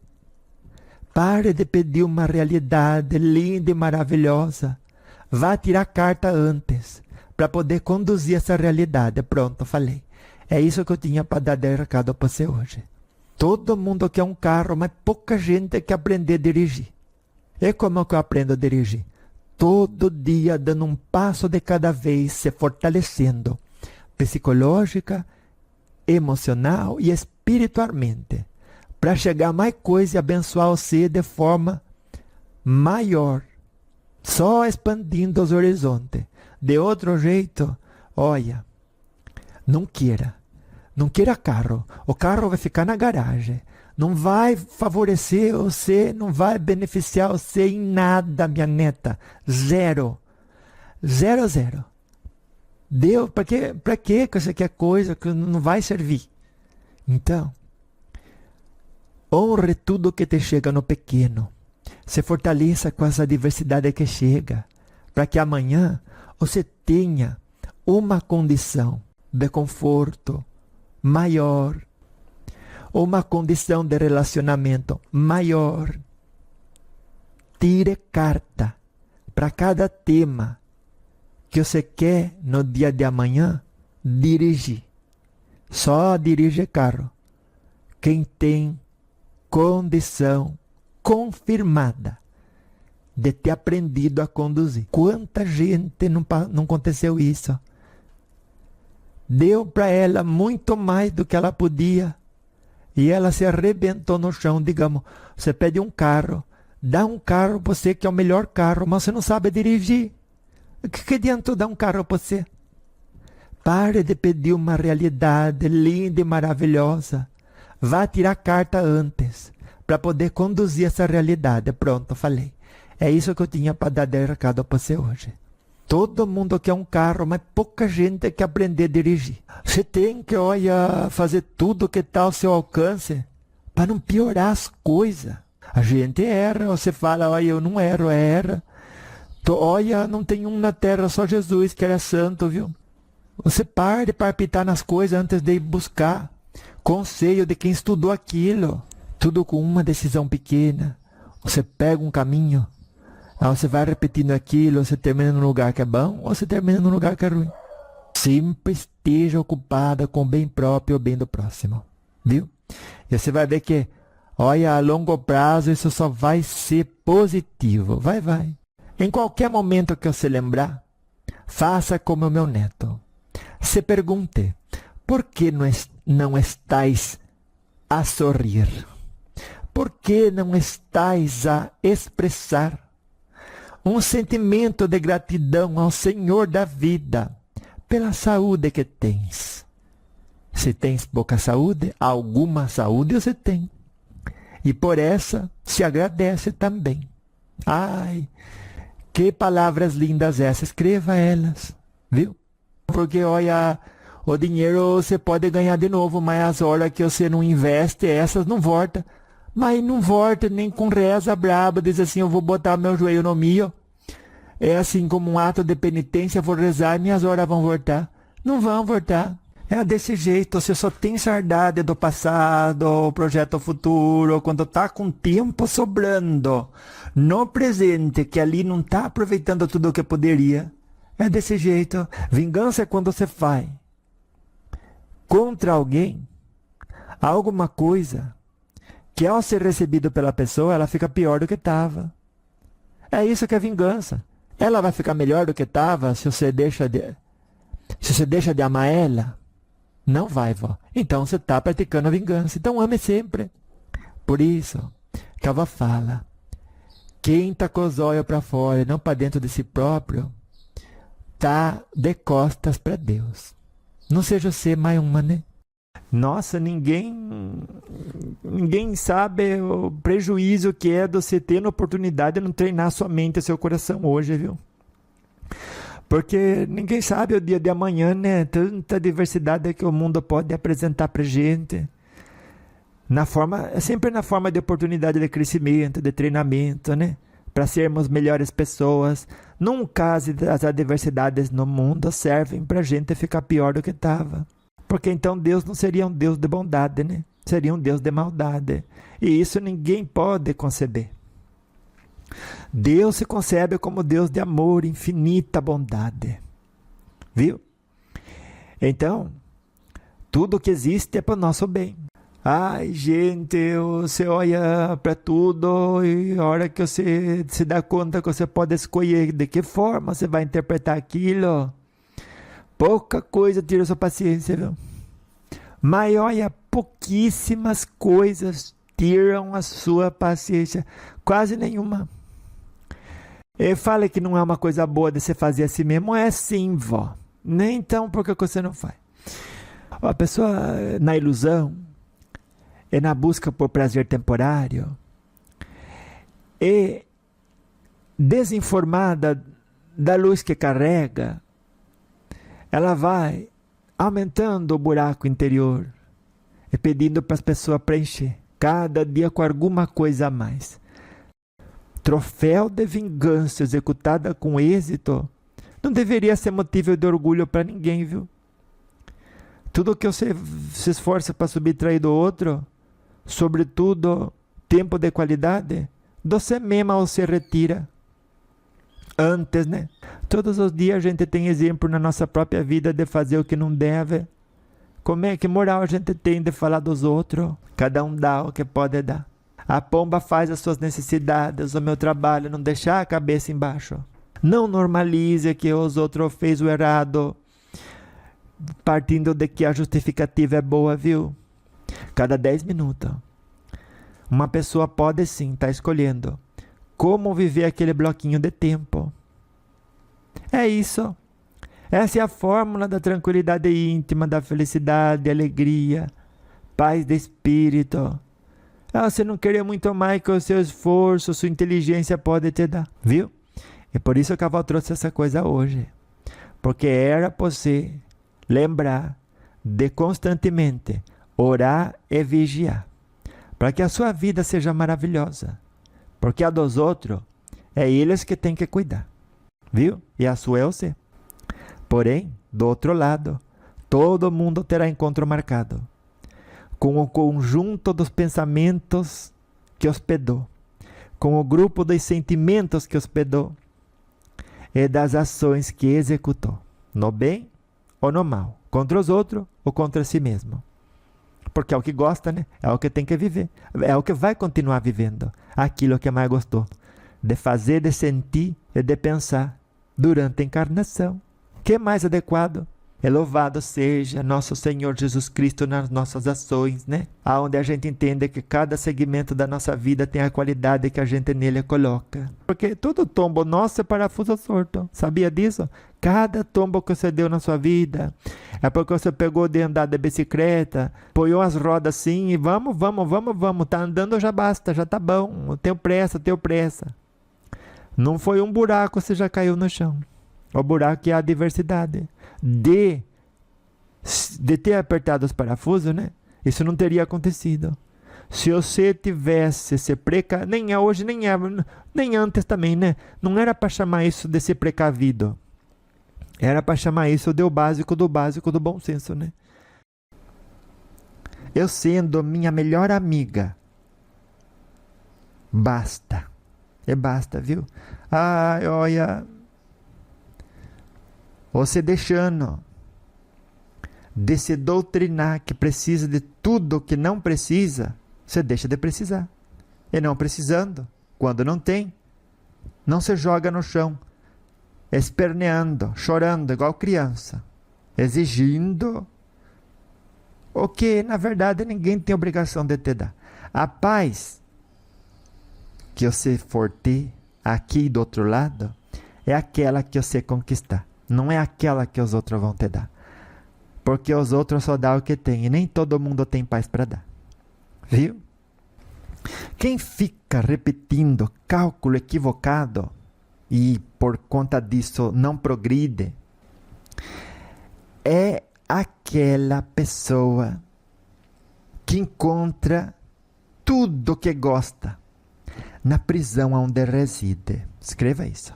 Pare de pedir uma realidade linda e maravilhosa. Vá tirar carta antes, para poder conduzir essa realidade. Pronto, falei. É isso que eu tinha para dar de recado para você hoje. Todo mundo quer um carro, mas pouca gente quer aprender a dirigir. E como que eu aprendo a dirigir? Todo dia dando um passo de cada vez, se fortalecendo, psicológica, emocional e espiritualmente, para chegar a mais coisa e abençoar você de forma maior, só expandindo os horizontes. De outro jeito, olha, não queira carro. O carro vai ficar na garagem. não vai favorecer você, não vai beneficiar você em nada, minha neta. Zero. Zero, zero. Deu? Para que você quer coisa que não vai servir? Então, honre tudo que te chega no pequeno. Se fortaleça com essa diversidade que chega, para que amanhã você tenha uma condição de conforto maior, uma condição de relacionamento maior. Tire carta para cada tema que você quer no dia de amanhã dirigir. Só dirige carro quem tem condição confirmada de ter aprendido a conduzir. Quanta gente não aconteceu isso? Deu para ela muito mais do que ela podia e ela se arrebentou no chão. Digamos, você pede um carro, dá um carro para você que é o melhor carro, mas você não sabe dirigir. O que adianta dar um carro para você? Pare de pedir uma realidade linda e maravilhosa. Vá tirar carta antes, para poder conduzir essa realidade. Pronto, falei. É isso que eu tinha para dar de recado para você hoje. Todo mundo quer um carro, mas pouca gente quer aprender a dirigir. Você tem que, fazer tudo que está ao seu alcance para não piorar as coisas. A gente erra, você fala, eu não erro, erra. Não tem um na terra, só Jesus, que era santo, viu? Você para de palpitar nas coisas antes de ir buscar conselho de quem estudou aquilo. Tudo com uma decisão pequena. Você pega um caminho, aí você vai repetindo aquilo, você termina num lugar que é bom, ou você termina num lugar que é ruim. Sempre esteja ocupada com o bem próprio e o bem do próximo. Viu? E você vai ver que, a longo prazo isso só vai ser positivo. Vai. Em qualquer momento que você lembrar, faça como o meu neto. Se pergunte, por que não estáis a sorrir? Por que não estáis a expressar um sentimento de gratidão ao Senhor da vida pela saúde que tens? Se tens pouca saúde, alguma saúde você tem. E por essa se agradece também. Ai, que palavras lindas essas. Escreva elas, viu? Porque, o dinheiro você pode ganhar de novo, mas as horas que você não investe, essas não voltam. Mas não volta nem com reza braba, diz assim, eu vou botar meu joelho no milho. É assim, como um ato de penitência, vou rezar e minhas horas vão voltar. Não vão voltar. É desse jeito, você só tem saudade do passado, o projeto futuro, quando tá com tempo sobrando. No presente, que ali não tá aproveitando tudo o que poderia. É desse jeito. Vingança é quando você faz contra alguém alguma coisa que ao ser recebido pela pessoa, ela fica pior do que estava. É isso que é vingança. Ela vai ficar melhor do que estava se você deixa de amar ela? Não vai, vó. Então você está praticando a vingança. Então ame sempre. Por isso que a avó fala, quem está com os olhos para fora e não para dentro de si próprio, tá de costas para Deus. Não seja você mais uma, né? Nossa, ninguém sabe o prejuízo que é de você ter a oportunidade de não treinar sua mente e seu coração hoje, viu? Porque ninguém sabe o dia de amanhã, né? Tanta diversidade que o mundo pode apresentar pra gente. Sempre na forma de oportunidade de crescimento, de treinamento, né? Para sermos melhores pessoas. Nunca as adversidades no mundo servem pra gente ficar pior do que estava. Porque então Deus não seria um Deus de bondade, né? Seria um Deus de maldade. E isso ninguém pode conceber. Deus se concebe como Deus de amor, infinita bondade. Viu? Então, tudo que existe é para o nosso bem. Ai, gente, você olha para tudo e a hora que você se dá conta que você pode escolher de que forma você vai interpretar aquilo, pouca coisa tira sua paciência, viu? Mas olha, pouquíssimas coisas tiram a sua paciência, quase nenhuma. Ele fala que não é uma coisa boa de você fazer assim mesmo. É sim, vó. Nem então, por que você não faz? A pessoa, na ilusão, e na busca por prazer temporário, e desinformada da luz que carrega, ela vai aumentando o buraco interior e pedindo para as pessoas preencher, cada dia com alguma coisa a mais. Troféu de vingança executada com êxito não deveria ser motivo de orgulho para ninguém, viu? Tudo que você se esforça para subtrair do outro, sobretudo tempo de qualidade, você mesmo ou se retira. Antes, né? Todos os dias a gente tem exemplo na nossa própria vida de fazer o que não deve. Como é que moral a gente tem de falar dos outros? Cada um dá o que pode dar. A pomba faz as suas necessidades, o meu trabalho é não deixar a cabeça embaixo. Não normalize que os outros fez o errado, partindo de que a justificativa é boa, viu? Cada 10 minutos, uma pessoa pode sim estar escolhendo como viver aquele bloquinho de tempo. É isso. Essa é a fórmula da tranquilidade íntima, da felicidade, alegria, paz de espírito. Você não querer muito mais que o seu esforço, sua inteligência pode te dar, viu? É por isso que a avó trouxe essa coisa hoje. Porque era para você lembrar de constantemente orar e vigiar, para que a sua vida seja maravilhosa. Porque a dos outros, é eles que têm que cuidar, viu? E a sua é você. Porém, do outro lado, todo mundo terá encontro marcado com o conjunto dos pensamentos que hospedou, com o grupo dos sentimentos que hospedou e das ações que executou, no bem ou no mal, contra os outros ou contra si mesmo. Porque é o que gosta, né? É o que tem que viver. É o que vai continuar vivendo. Aquilo que mais gostou. De fazer, de sentir e de pensar durante a encarnação. Que mais adequado? É louvado seja nosso Senhor Jesus Cristo nas nossas ações, né? Aonde a gente entende que cada segmento da nossa vida tem a qualidade que a gente nele coloca. Porque todo tombo nosso é parafuso sorto. Sabia disso? Cada tombo que você deu na sua vida é porque você pegou de andar de bicicleta, apoiou as rodas assim e vamos. Tá andando, já basta, já tá bom. Tenho pressa. Não foi um buraco, você já caiu no chão. O buraco é a diversidade. De ter apertado os parafusos, né? Isso não teria acontecido. Se você tivesse se nem é hoje, nem antes também, né? Não era para chamar isso de ser precavido. Era para chamar isso de o básico do bom senso, né? Eu sendo minha melhor amiga, basta. É basta, viu? Ai, olha, você deixando de se doutrinar que precisa de tudo que não precisa, você deixa de precisar. E não precisando, quando não tem, não se joga no chão, esperneando, chorando igual criança, exigindo o que, na verdade, ninguém tem obrigação de te dar. A paz que você for ter aqui do outro lado é aquela que você conquistar. Não é aquela que os outros vão te dar. Porque os outros só dão o que tem. E nem todo mundo tem paz para dar. Viu? Quem fica repetindo cálculo equivocado e por conta disso não progride, é aquela pessoa que encontra tudo que gosta na prisão onde reside. Escreva isso.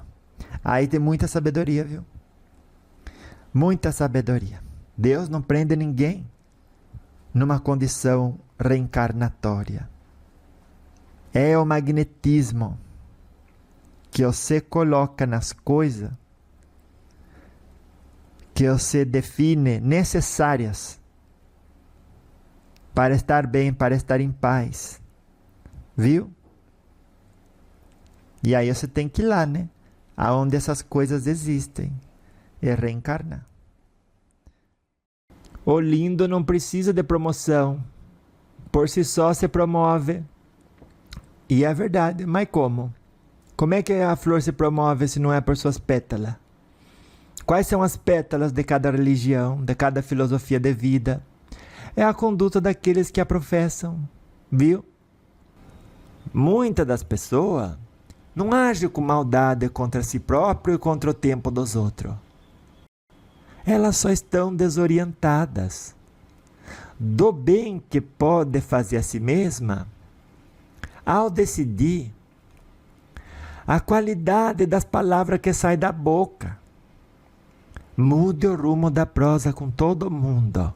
Aí tem muita sabedoria, viu? Muita sabedoria. Deus não prende ninguém numa condição reencarnatória. É o magnetismo que você coloca nas coisas que você define necessárias para estar bem, para estar em paz. Viu? E aí você tem que ir lá, né? Aonde essas coisas existem. E reencarnar. O lindo não precisa de promoção. Por si só se promove. E é verdade, mas como? Como é que a flor se promove se não é por suas pétalas? Quais são as pétalas de cada religião, de cada filosofia de vida? É a conduta daqueles que a professam. Viu? Muitas das pessoas não agem com maldade contra si próprio e contra o tempo dos outros. Elas só estão desorientadas do bem que pode fazer a si mesma ao decidir a qualidade das palavras que saem da boca. Mude o rumo da prosa com todo mundo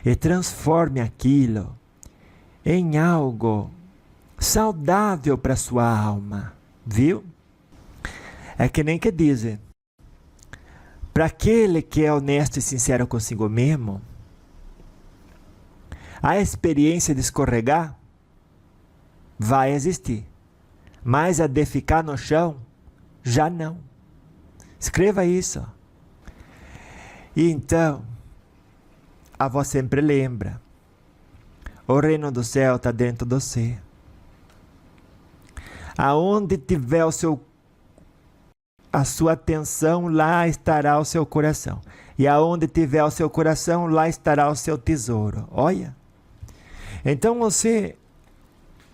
e transforme aquilo em algo saudável para sua alma, viu? É que nem que dizem, para aquele que é honesto e sincero consigo mesmo, a experiência de escorregar vai existir, mas a de ficar no chão, já não. Escreva isso. E então, a avó sempre lembra, o reino do céu está dentro de você. Aonde tiver a sua atenção, lá estará o seu coração. E aonde tiver o seu coração, lá estará o seu tesouro. Olha. Então você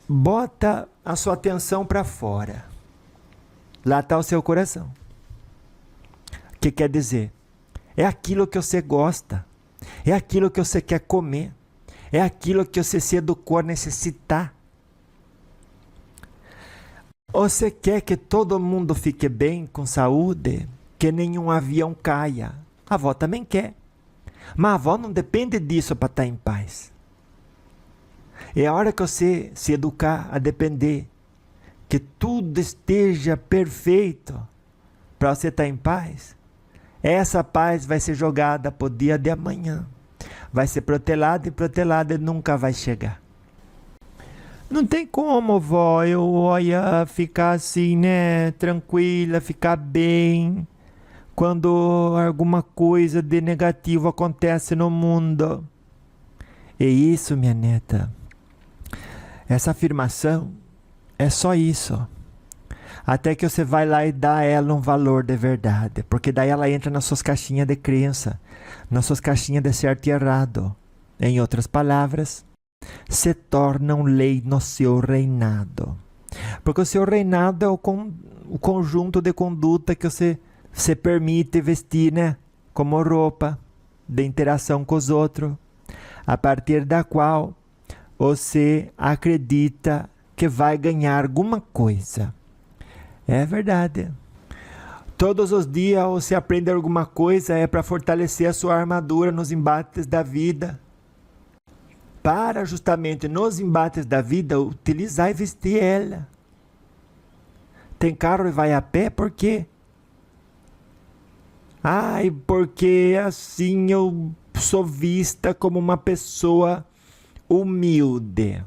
bota a sua atenção para fora. Lá está o seu coração. O que quer dizer? É aquilo que você gosta. É aquilo que você quer comer. É aquilo que você se educou a necessitar. Você quer que todo mundo fique bem, com saúde, que nenhum avião caia. A avó também quer. Mas a avó não depende disso para estar em paz. É a hora que você se educar a depender que tudo esteja perfeito para você estar em paz. Essa paz vai ser jogada para o dia de amanhã. Vai ser protelada e nunca vai chegar. Não tem como, vó, eu ficar assim, né, tranquila, ficar bem, quando alguma coisa de negativo acontece no mundo. E isso, minha neta, essa afirmação é só isso. Até que você vai lá e dá a ela um valor de verdade, porque daí ela entra nas suas caixinhas de crença, nas suas caixinhas de certo e errado. Em outras palavras, se tornam lei no seu reinado. Porque o seu reinado é o conjunto de conduta que você se permite vestir, né? Como roupa de interação com os outros, a partir da qual você acredita que vai ganhar alguma coisa. É verdade. Todos os dias você aprende alguma coisa, é para fortalecer a sua armadura nos embates da vida. Para justamente nos embates da vida, utilizar e vestir ela. Tem carro e vai a pé, por quê? Ai, porque assim eu sou vista como uma pessoa humilde.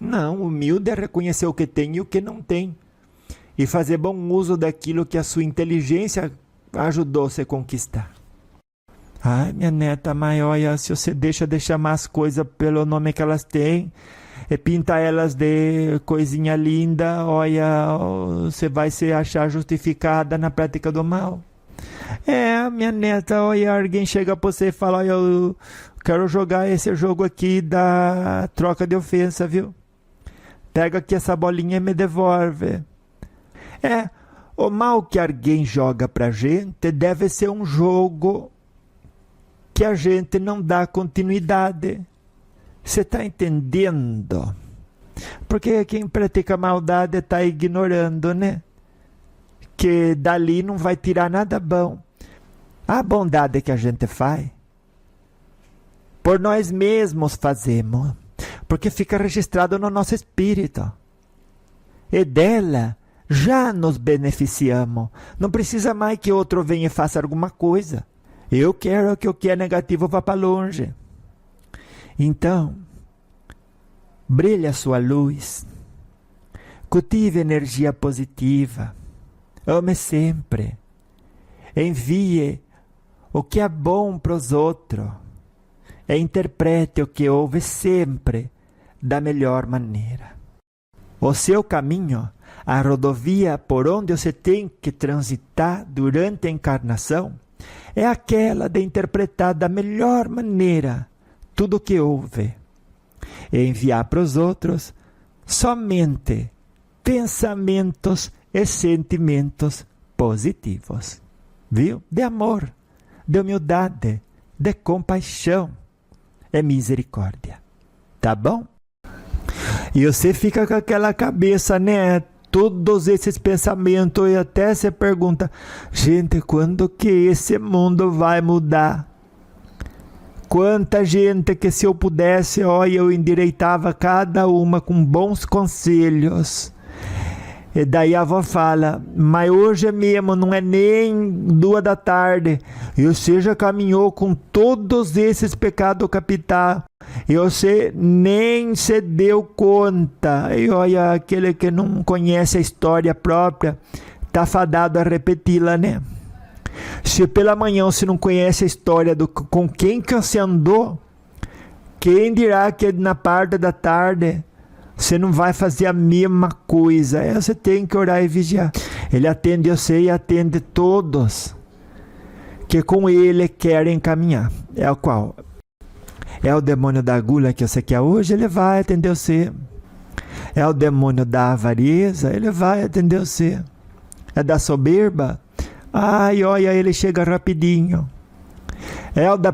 Não, humilde é reconhecer o que tem e o que não tem. E fazer bom uso daquilo que a sua inteligência ajudou você a conquistar. Ai, minha neta, mas olha, se você deixa de chamar as coisas pelo nome que elas têm, e pinta elas de coisinha linda, olha, você vai se achar justificada na prática do mal. É, minha neta, olha, alguém chega pra você e fala, olha, eu quero jogar esse jogo aqui da troca de ofensa, viu? Pega aqui essa bolinha e me devolve. É, o mal que alguém joga pra gente deve ser um jogo que a gente não dá continuidade. Você está entendendo? Porque quem pratica maldade está ignorando, né? Que dali não vai tirar nada bom. A bondade que a gente faz, por nós mesmos fazemos, porque fica registrado no nosso espírito. E dela já nos beneficiamos. Não precisa mais que outro venha e faça alguma coisa. Eu quero que o que é negativo vá para longe. Então, brilhe a sua luz. Cultive energia positiva. Ame sempre. Envie o que é bom para os outros. E interprete o que houve sempre da melhor maneira. O seu caminho, a rodovia por onde você tem que transitar durante a encarnação, é aquela de interpretar da melhor maneira tudo o que houve. e enviar para os outros somente pensamentos e sentimentos positivos, viu? De amor, de humildade, de compaixão e misericórdia, tá bom? E você fica com aquela cabeça, né? Todos esses pensamentos, e até você pergunta, gente, quando que esse mundo vai mudar? Quanta gente que, se eu pudesse, olha, eu endireitava cada uma com bons conselhos. E daí a avó fala, mas hoje mesmo não é nem 2 da tarde, e você já caminhou com todos esses pecados capitais, e você nem se deu conta. E olha, aquele que não conhece a história própria, está fadado a repeti-la, né? Se pela manhã você não conhece a história com quem que você andou, quem dirá que na parte da tarde você não vai fazer a mesma coisa? Você tem que orar e vigiar. Ele atende você e atende todos que com ele querem caminhar. É o qual? É o demônio da gula que você quer hoje? Ele vai atender você. É o demônio da avareza? Ele vai atender você. É da soberba? Ai, olha, ele chega rapidinho. É o da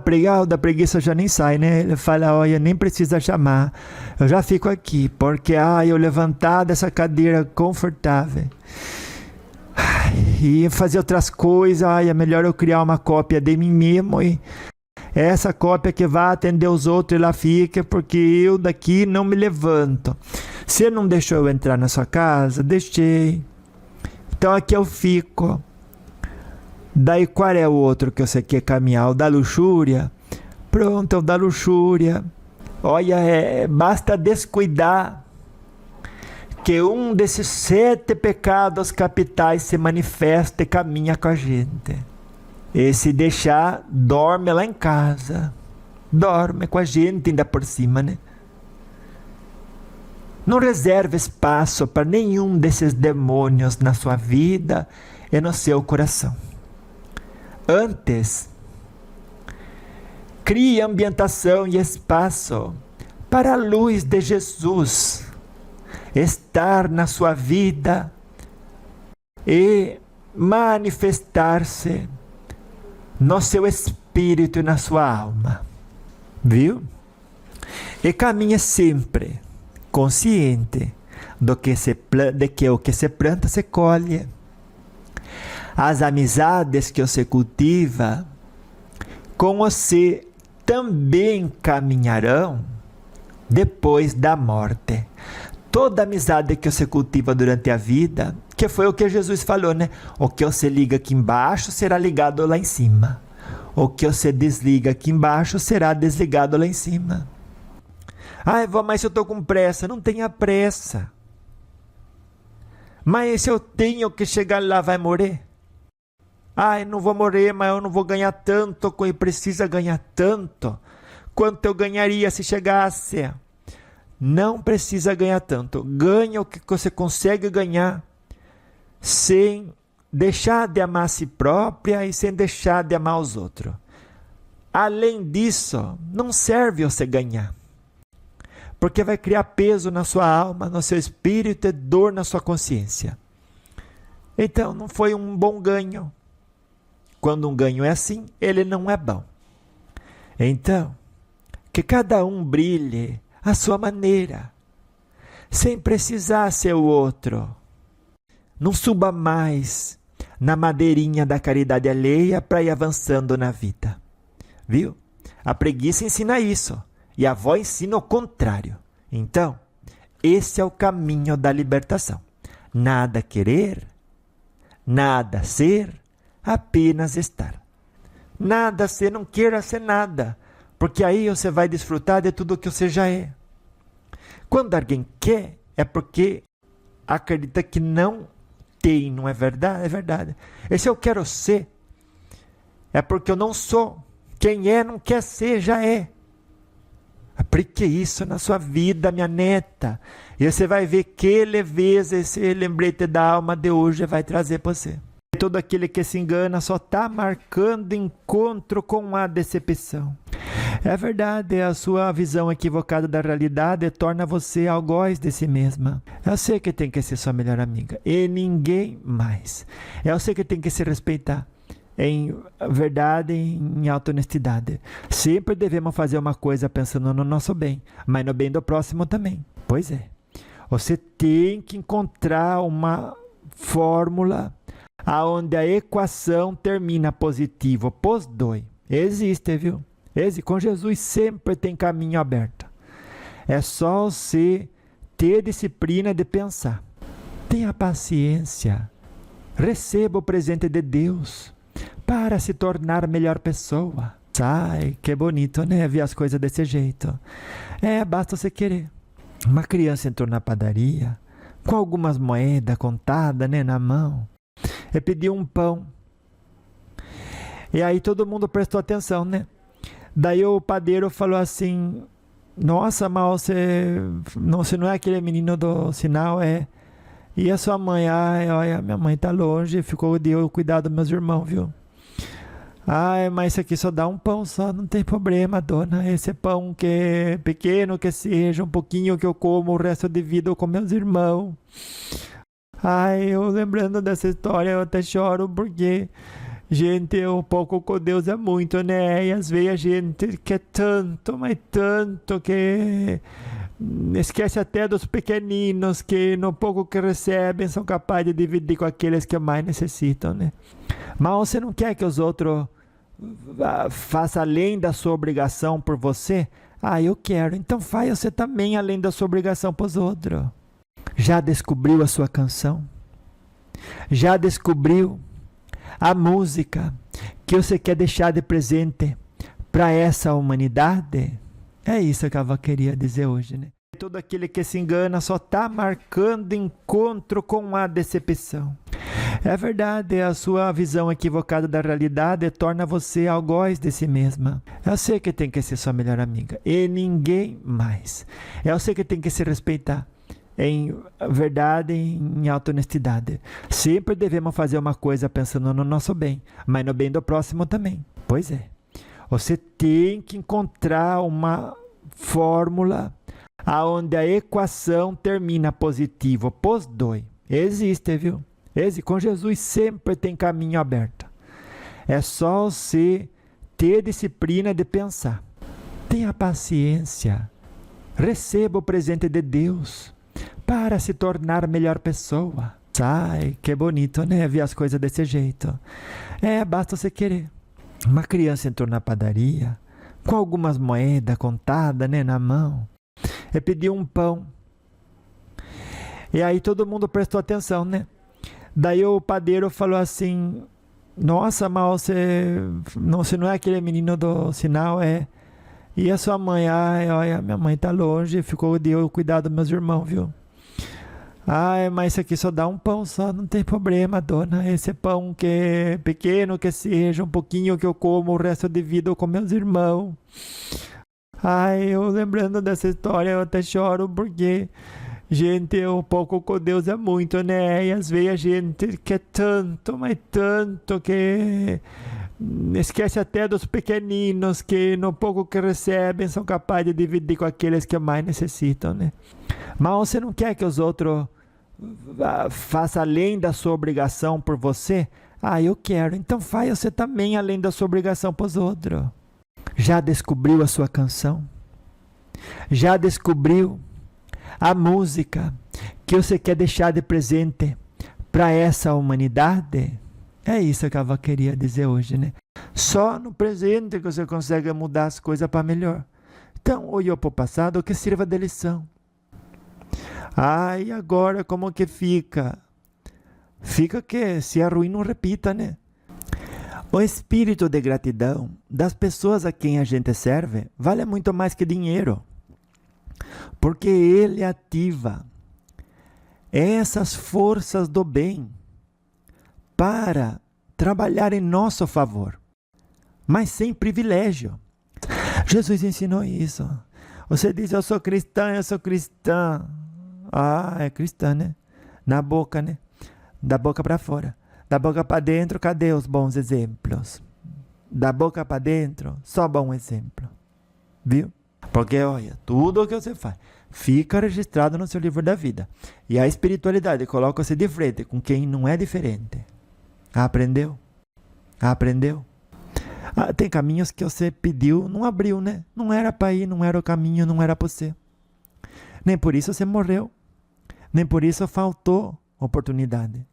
preguiça já nem sai, né? Ele fala, olha, nem precisa chamar. Eu já fico aqui, porque eu levantar dessa cadeira confortável e fazer outras coisas, é melhor eu criar uma cópia de mim mesmo, e essa cópia que vai atender os outros, ela fica, porque eu daqui não me levanto. Você não deixou eu entrar na sua casa? Deixei. Então aqui eu fico. Daí qual é o outro que você quer caminhar? O da luxúria? Pronto, é o da luxúria. Olha, basta descuidar que um desses 7 pecados capitais se manifesta e caminha com a gente. E se deixar, dorme lá em casa. Dorme com a gente ainda por cima, né? Não reserve espaço para nenhum desses demônios na sua vida e no seu coração. Antes, crie ambientação e espaço para a luz de Jesus estar na sua vida e manifestar-se no seu espírito e na sua alma, viu? E caminhe sempre consciente de que o que se planta se colhe. As amizades que você cultiva com você também caminharão depois da morte. Toda amizade que você cultiva durante a vida, que foi o que Jesus falou, né? O que você liga aqui embaixo será ligado lá em cima. O que você desliga aqui embaixo será desligado lá em cima. Ai, vó, mas eu estou com pressa. Não tenha pressa. Mas se eu tenho que chegar lá, vai morrer? Ai, não vou morrer, mas eu não vou ganhar tanto, e precisa ganhar tanto. Quanto eu ganharia se chegasse? Não precisa ganhar tanto. Ganha o que você consegue ganhar sem deixar de amar a si própria e sem deixar de amar os outros. Além disso, não serve você ganhar. Porque vai criar peso na sua alma, no seu espírito e dor na sua consciência. Então, não foi um bom ganho. Quando um ganho é assim, ele não é bom. Então, que cada um brilhe à sua maneira, sem precisar ser o outro. Não suba mais na madeirinha da caridade alheia para ir avançando na vida. Viu? A preguiça ensina isso, e a avó ensina o contrário. Então, esse é o caminho da libertação. Nada querer, nada ser, apenas estar. Nada ser, não queira ser nada, porque aí você vai desfrutar de tudo o que você já é. Quando alguém quer, é porque acredita que não tem, não é verdade? É verdade. Esse eu quero ser, é porque eu não sou. Quem é, não quer ser, já é. Aplique isso na sua vida, minha neta, e você vai ver que leveza esse lembrete da alma de hoje vai trazer para você. Todo aquele que se engana só está marcando encontro com a decepção. É verdade, a sua visão equivocada da realidade torna você algoz de si mesma. Eu sei que tem que ser sua melhor amiga e ninguém mais. Eu sei que tem que se respeitar em verdade e em alta honestidade. Sempre devemos fazer uma coisa pensando no nosso bem, mas no bem do próximo também. Pois é. Você tem que encontrar uma fórmula onde a equação termina positivo, pos dois. Existe, viu? Com Jesus sempre tem caminho aberto. É só você ter disciplina de pensar. Tenha paciência. Receba o presente de Deus para se tornar melhor pessoa. Ai, que bonito, né? Ver as coisas desse jeito. Basta você querer. Uma criança entrou na padaria com algumas moedas contadas, né, na mão. E pediu um pão. E aí todo mundo prestou atenção, né? Daí o padeiro falou assim: nossa, mas você não é aquele menino do sinal, é? E a sua mãe? Ai, olha, minha mãe tá longe, deu cuidado dos meus irmãos, viu? Ai, mas isso aqui só dá um pão só, não tem problema, dona. Esse pão que é pequeno que seja, um pouquinho que eu como, o resto de vida eu com meus irmãos. Ai, eu lembrando dessa história, eu até choro porque... gente, o pouco com Deus é muito, né? E às vezes a gente quer tanto, mas tanto que esquece até dos pequeninos que no pouco que recebem são capazes de dividir com aqueles que mais necessitam, né? Mas você não quer que os outros façam além da sua obrigação por você? Eu quero. Então faz você também além da sua obrigação para os outros. Já descobriu a sua canção? Já descobriu a música que você quer deixar de presente para essa humanidade? É isso que eu queria dizer hoje, né? Todo aquele que se engana só está marcando encontro com a decepção. É verdade, a sua visão equivocada da realidade torna você algoz de si mesma. Eu sei que tem que ser sua melhor amiga e ninguém mais. Eu sei que tem que se respeitar em verdade e em alta honestidade. Sempre devemos fazer uma coisa pensando no nosso bem, mas no bem do próximo também. Pois é. Você tem que encontrar uma fórmula onde a equação termina positivo, pos dois. Existe, viu? Com Jesus sempre tem caminho aberto. É só você ter disciplina de pensar. Tenha paciência. Receba o presente de Deus para se tornar melhor pessoa. Ai, que bonito, né? Ver as coisas desse jeito. Basta você querer. Uma criança entrou na padaria com algumas moedas contadas, né, na mão. E pediu um pão. E aí todo mundo prestou atenção, né? Daí o padeiro falou assim: nossa, mas você não é aquele menino do sinal, é? E a sua mãe? Ai, olha, minha mãe tá longe, deu cuidado dos meus irmãos, viu? Ai, mas isso aqui só dá um pão só, não tem problema, dona. Esse pão que é pequeno que seja, um pouquinho que eu como, o resto de vida eu com meus irmãos. Ai, eu lembrando dessa história, eu até choro porque... gente, o pouco com Deus é muito, né? E às vezes a gente quer tanto, mas tanto que esquece até dos pequeninos que no pouco que recebem são capazes de dividir com aqueles que mais necessitam, né? Mas você não quer que os outros façam além da sua obrigação por você? Eu quero. Então faz você também além da sua obrigação para os outros. Já descobriu a sua canção? Já descobriu a música que você quer deixar de presente para essa humanidade? É isso que eu queria dizer hoje, né? Só no presente que você consegue mudar as coisas para melhor. Então, olhou para o passado, que sirva de lição. E agora como que fica? Fica que se é ruim não repita, né? O espírito de gratidão das pessoas a quem a gente serve vale muito mais que dinheiro. Porque ele ativa essas forças do bem para trabalhar em nosso favor, mas sem privilégio. Jesus ensinou isso. Você diz: eu sou cristã, eu sou cristã. É cristã, né? Na boca, né? Da boca para fora. Da boca para dentro, cadê os bons exemplos? Da boca para dentro, só bom exemplo. Viu? Porque, olha, tudo o que você faz fica registrado no seu livro da vida. E a espiritualidade coloca-se de frente com quem não é diferente. Aprendeu? Aprendeu? Tem caminhos que você pediu, não abriu, né? Não era para ir, não era o caminho, não era para você. Nem por isso você morreu. Nem por isso faltou oportunidade.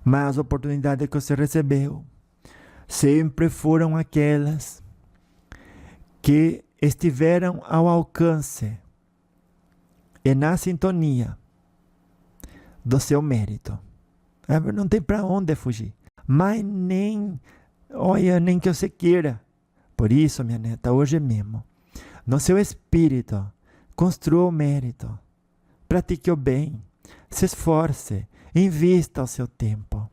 Mas as oportunidades que você recebeu sempre foram aquelas que estiveram ao alcance e na sintonia do seu mérito. Não tem para onde fugir. Mas nem que você queira. Por isso, minha neta, hoje mesmo, no seu espírito, construa o mérito. Pratique o bem. Se esforce. Invista o seu tempo.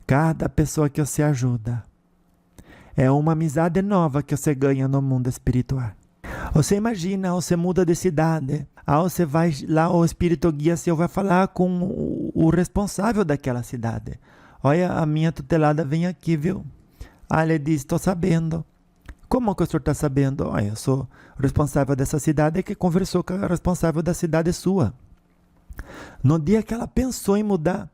Cada pessoa que você ajuda é uma amizade nova que você ganha no mundo espiritual. Você imagina, você muda de cidade, você vai lá, o espírito guia seu vai falar com o responsável daquela cidade. Olha, a minha tutelada vem aqui, viu? Ele diz, estou sabendo. Como que o senhor está sabendo? Olha, eu sou responsável dessa cidade que conversou com a responsável da cidade sua. No dia que ela pensou em mudar,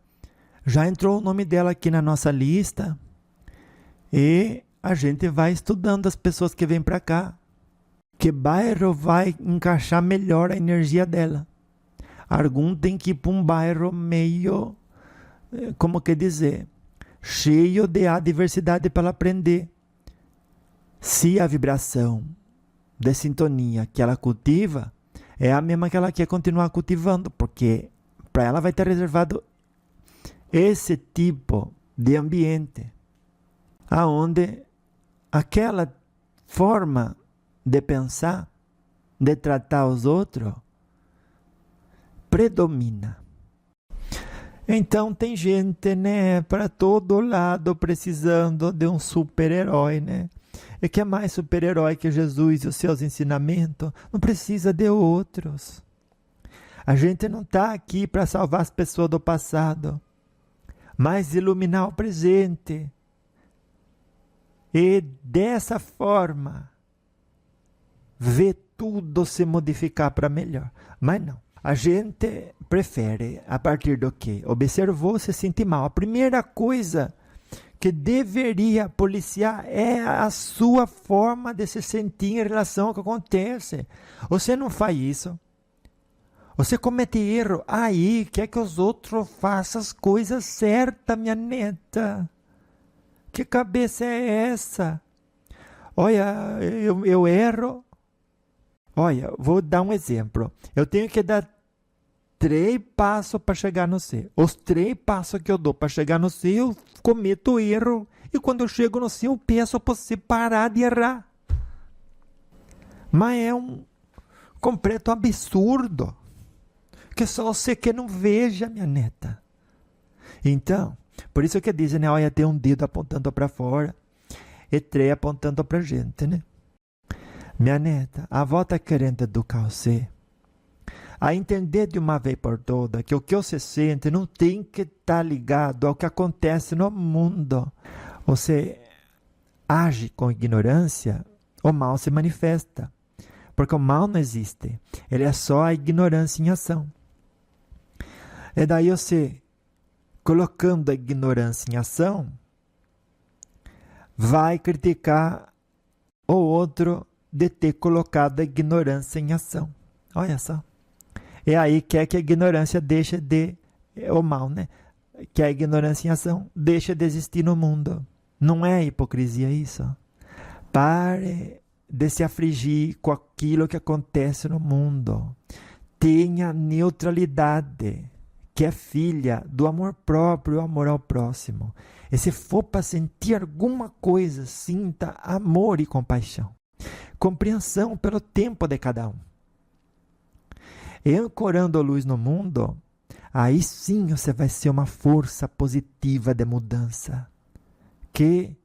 já entrou o nome dela aqui na nossa lista e a gente vai estudando as pessoas que vêm para cá. Que bairro vai encaixar melhor a energia dela? Algum tem que ir para um bairro meio, como que dizer, cheio de adversidade para ela aprender. Se a vibração de sintonia que ela cultiva é a mesma que ela quer continuar cultivando, porque para ela vai estar reservado esse tipo de ambiente, aonde aquela forma de pensar, de tratar os outros, predomina. Então tem gente, né, para todo lado precisando de um super-herói, né? E que é mais super-herói que Jesus e os seus ensinamentos? Não precisa de outros. A gente não está aqui para salvar as pessoas do passado, mas iluminar o presente. E dessa forma, ver tudo se modificar para melhor. Mas não. A gente prefere, a partir do que observou, se sentir mal. A primeira coisa que deveria policiar é a sua forma de se sentir em relação ao que acontece. Você não faz isso. Você comete erro. Aí quer que os outros façam as coisas certas, minha neta. Que cabeça é essa? Olha, eu erro. Olha, vou dar um exemplo. Eu tenho que dar 3 passos para chegar no C. Os 3 passos que eu dou para chegar no C, eu cometo erro. E quando eu chego no C, eu peço para você parar de errar. Mas é um completo absurdo. Que só você que não veja, minha neta. Então, por isso que dizem, né? Olha, tem um dedo apontando para fora e 3 apontando para a gente, né? Minha neta, a avó está querendo educar você a entender de uma vez por todas que o que você sente não tem que estar ligado ao que acontece no mundo. Você age com ignorância, o mal se manifesta. Porque o mal não existe. Ele é só a ignorância em ação. E daí você, colocando a ignorância em ação, vai criticar o outro de ter colocado a ignorância em ação. Olha só. E aí quer que a ignorância deixe de... o mal, né? Que a ignorância em ação deixe de existir no mundo. Não é hipocrisia isso? Pare de se afligir com aquilo que acontece no mundo. Tenha neutralidade, que é filha do amor próprio e o amor ao próximo. E se for para sentir alguma coisa, sinta amor e compaixão. Compreensão pelo tempo de cada um. E ancorando a luz no mundo, aí sim você vai ser uma força positiva de mudança, que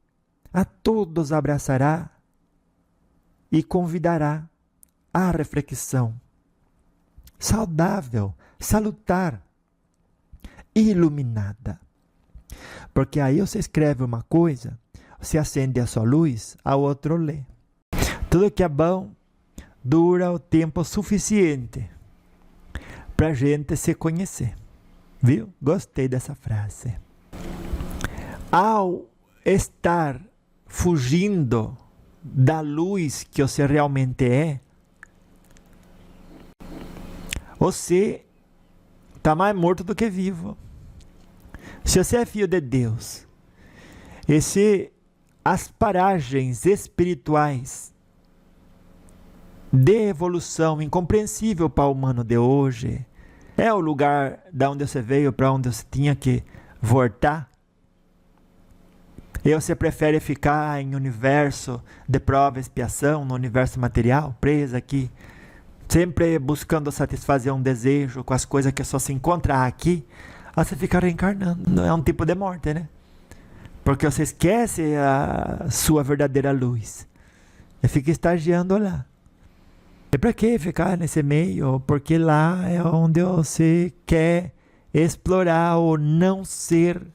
a todos abraçará e convidará à reflexão saudável, salutar, iluminada. Porque aí você escreve uma coisa, você acende a sua luz, a outro lê. Tudo que é bom dura o tempo suficiente para a gente se conhecer. Viu? Gostei dessa frase. Ao estar fugindo da luz que você realmente é, você está mais morto do que vivo. Se você é filho de Deus, e se as paragens espirituais de evolução incompreensível para o humano de hoje é o lugar da onde você veio para onde você tinha que voltar, e você prefere ficar em universo de prova e expiação, no universo material, preso aqui, sempre buscando satisfazer um desejo com as coisas que só se encontra aqui, você fica reencarnando. É um tipo de morte, né? Porque você esquece a sua verdadeira luz e fica estagiando lá. E para que ficar nesse meio? Porque lá é onde você quer explorar o não ser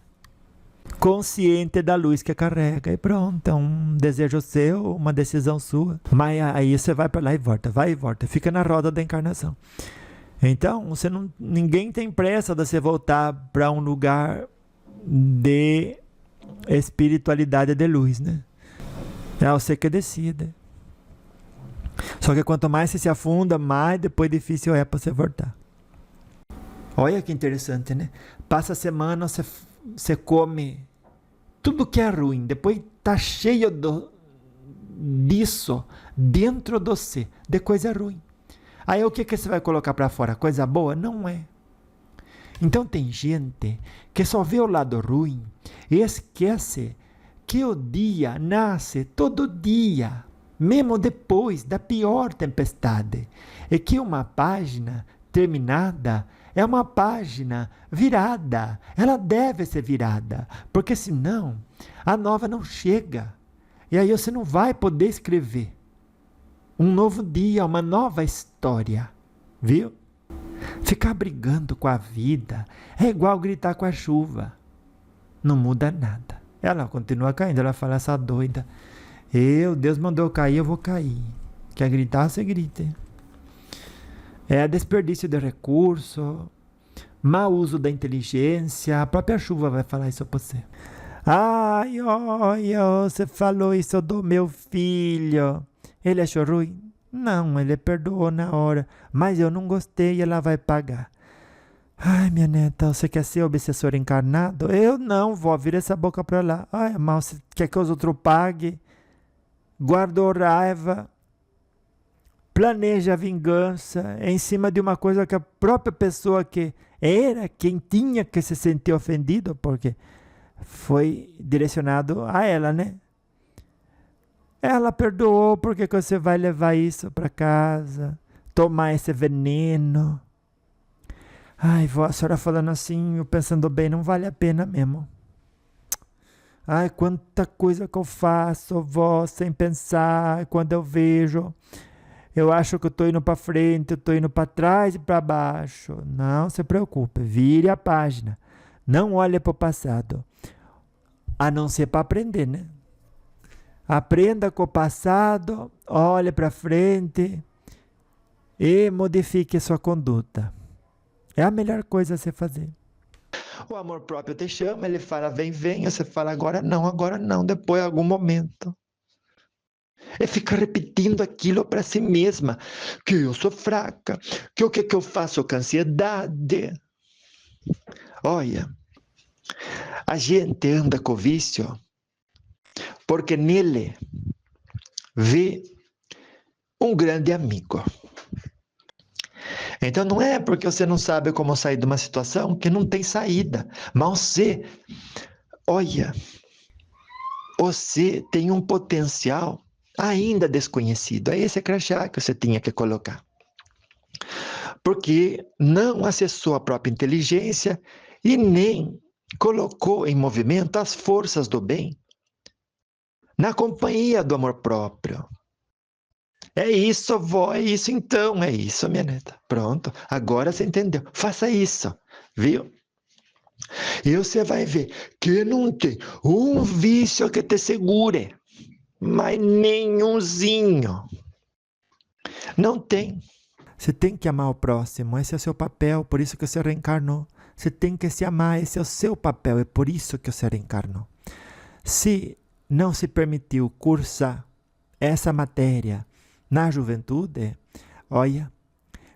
consciente da luz que carrega. E pronto, é um desejo seu, uma decisão sua. Mas aí você vai para lá e volta, vai e volta. Fica na roda da encarnação. Então, ninguém tem pressa de você voltar para um lugar de espiritualidade de luz, né? É você que decide. Só que quanto mais você se afunda, mais depois difícil é para você voltar. Olha que interessante, né? Passa a semana, você come tudo que é ruim, depois tá cheio disso dentro de você, de coisa ruim. Aí o que você vai colocar para fora? Coisa boa? Não é. Então tem gente que só vê o lado ruim e esquece que o dia nasce todo dia, mesmo depois da pior tempestade, e que uma página terminada é uma página virada. Ela deve ser virada, porque senão a nova não chega. E aí você não vai poder escrever um novo dia, uma nova história. Viu? Ficar brigando com a vida é igual gritar com a chuva. Não muda nada. Ela continua caindo. Ela fala, essa doida. Deus mandou eu cair, eu vou cair. Quer gritar, você grita. É desperdício de recurso, mau uso da inteligência. A própria chuva vai falar isso para você. Ai, olha, você falou isso do meu filho. Ele achou ruim? Não, ele perdoou na hora. Mas eu não gostei e ela vai pagar. Ai, minha neta, você quer ser obsessor encarnado? Eu não, vou vira essa boca para lá. Ai, mal, você quer que os outros paguem? Guardou raiva. Planeja a vingança em cima de uma coisa que a própria pessoa que era quem tinha que se sentir ofendido, porque foi direcionado a ela, né? Ela perdoou, porque que você vai levar isso para casa, tomar esse veneno? Ai, vó, a senhora falando assim, eu pensando bem, não vale a pena mesmo. Ai, quanta coisa que eu faço, vó, sem pensar, quando eu vejo, eu acho que eu estou indo para frente, eu estou indo para trás e para baixo. Não se preocupe, vire a página, não olhe para o passado, a não ser para aprender, né? Aprenda com o passado, olhe para frente e modifique sua conduta. É a melhor coisa a se fazer. O amor próprio te chama, ele fala, vem, vem. Você fala, agora não, depois, em algum momento. E fica repetindo aquilo para si mesma, que eu sou fraca, que o que eu faço com ansiedade. Olha, a gente anda com vício porque nele vê um grande amigo. Então não é porque você não sabe como sair de uma situação que não tem saída. Mas você, olha, você tem um potencial ainda desconhecido. É esse crachá que você tinha que colocar. Porque não acessou a própria inteligência e nem colocou em movimento as forças do bem na companhia do amor próprio. É isso, vó, é isso então, é isso, minha neta. Pronto, agora você entendeu. Faça isso, viu? E você vai ver que não tem um vício que te segure. Mas nenhumzinho. Não tem. Você tem que amar o próximo, esse é o seu papel, por isso que você reencarnou. Você tem que se amar, esse é o seu papel, é por isso que você reencarnou. Se não se permitiu cursar essa matéria na juventude, olha,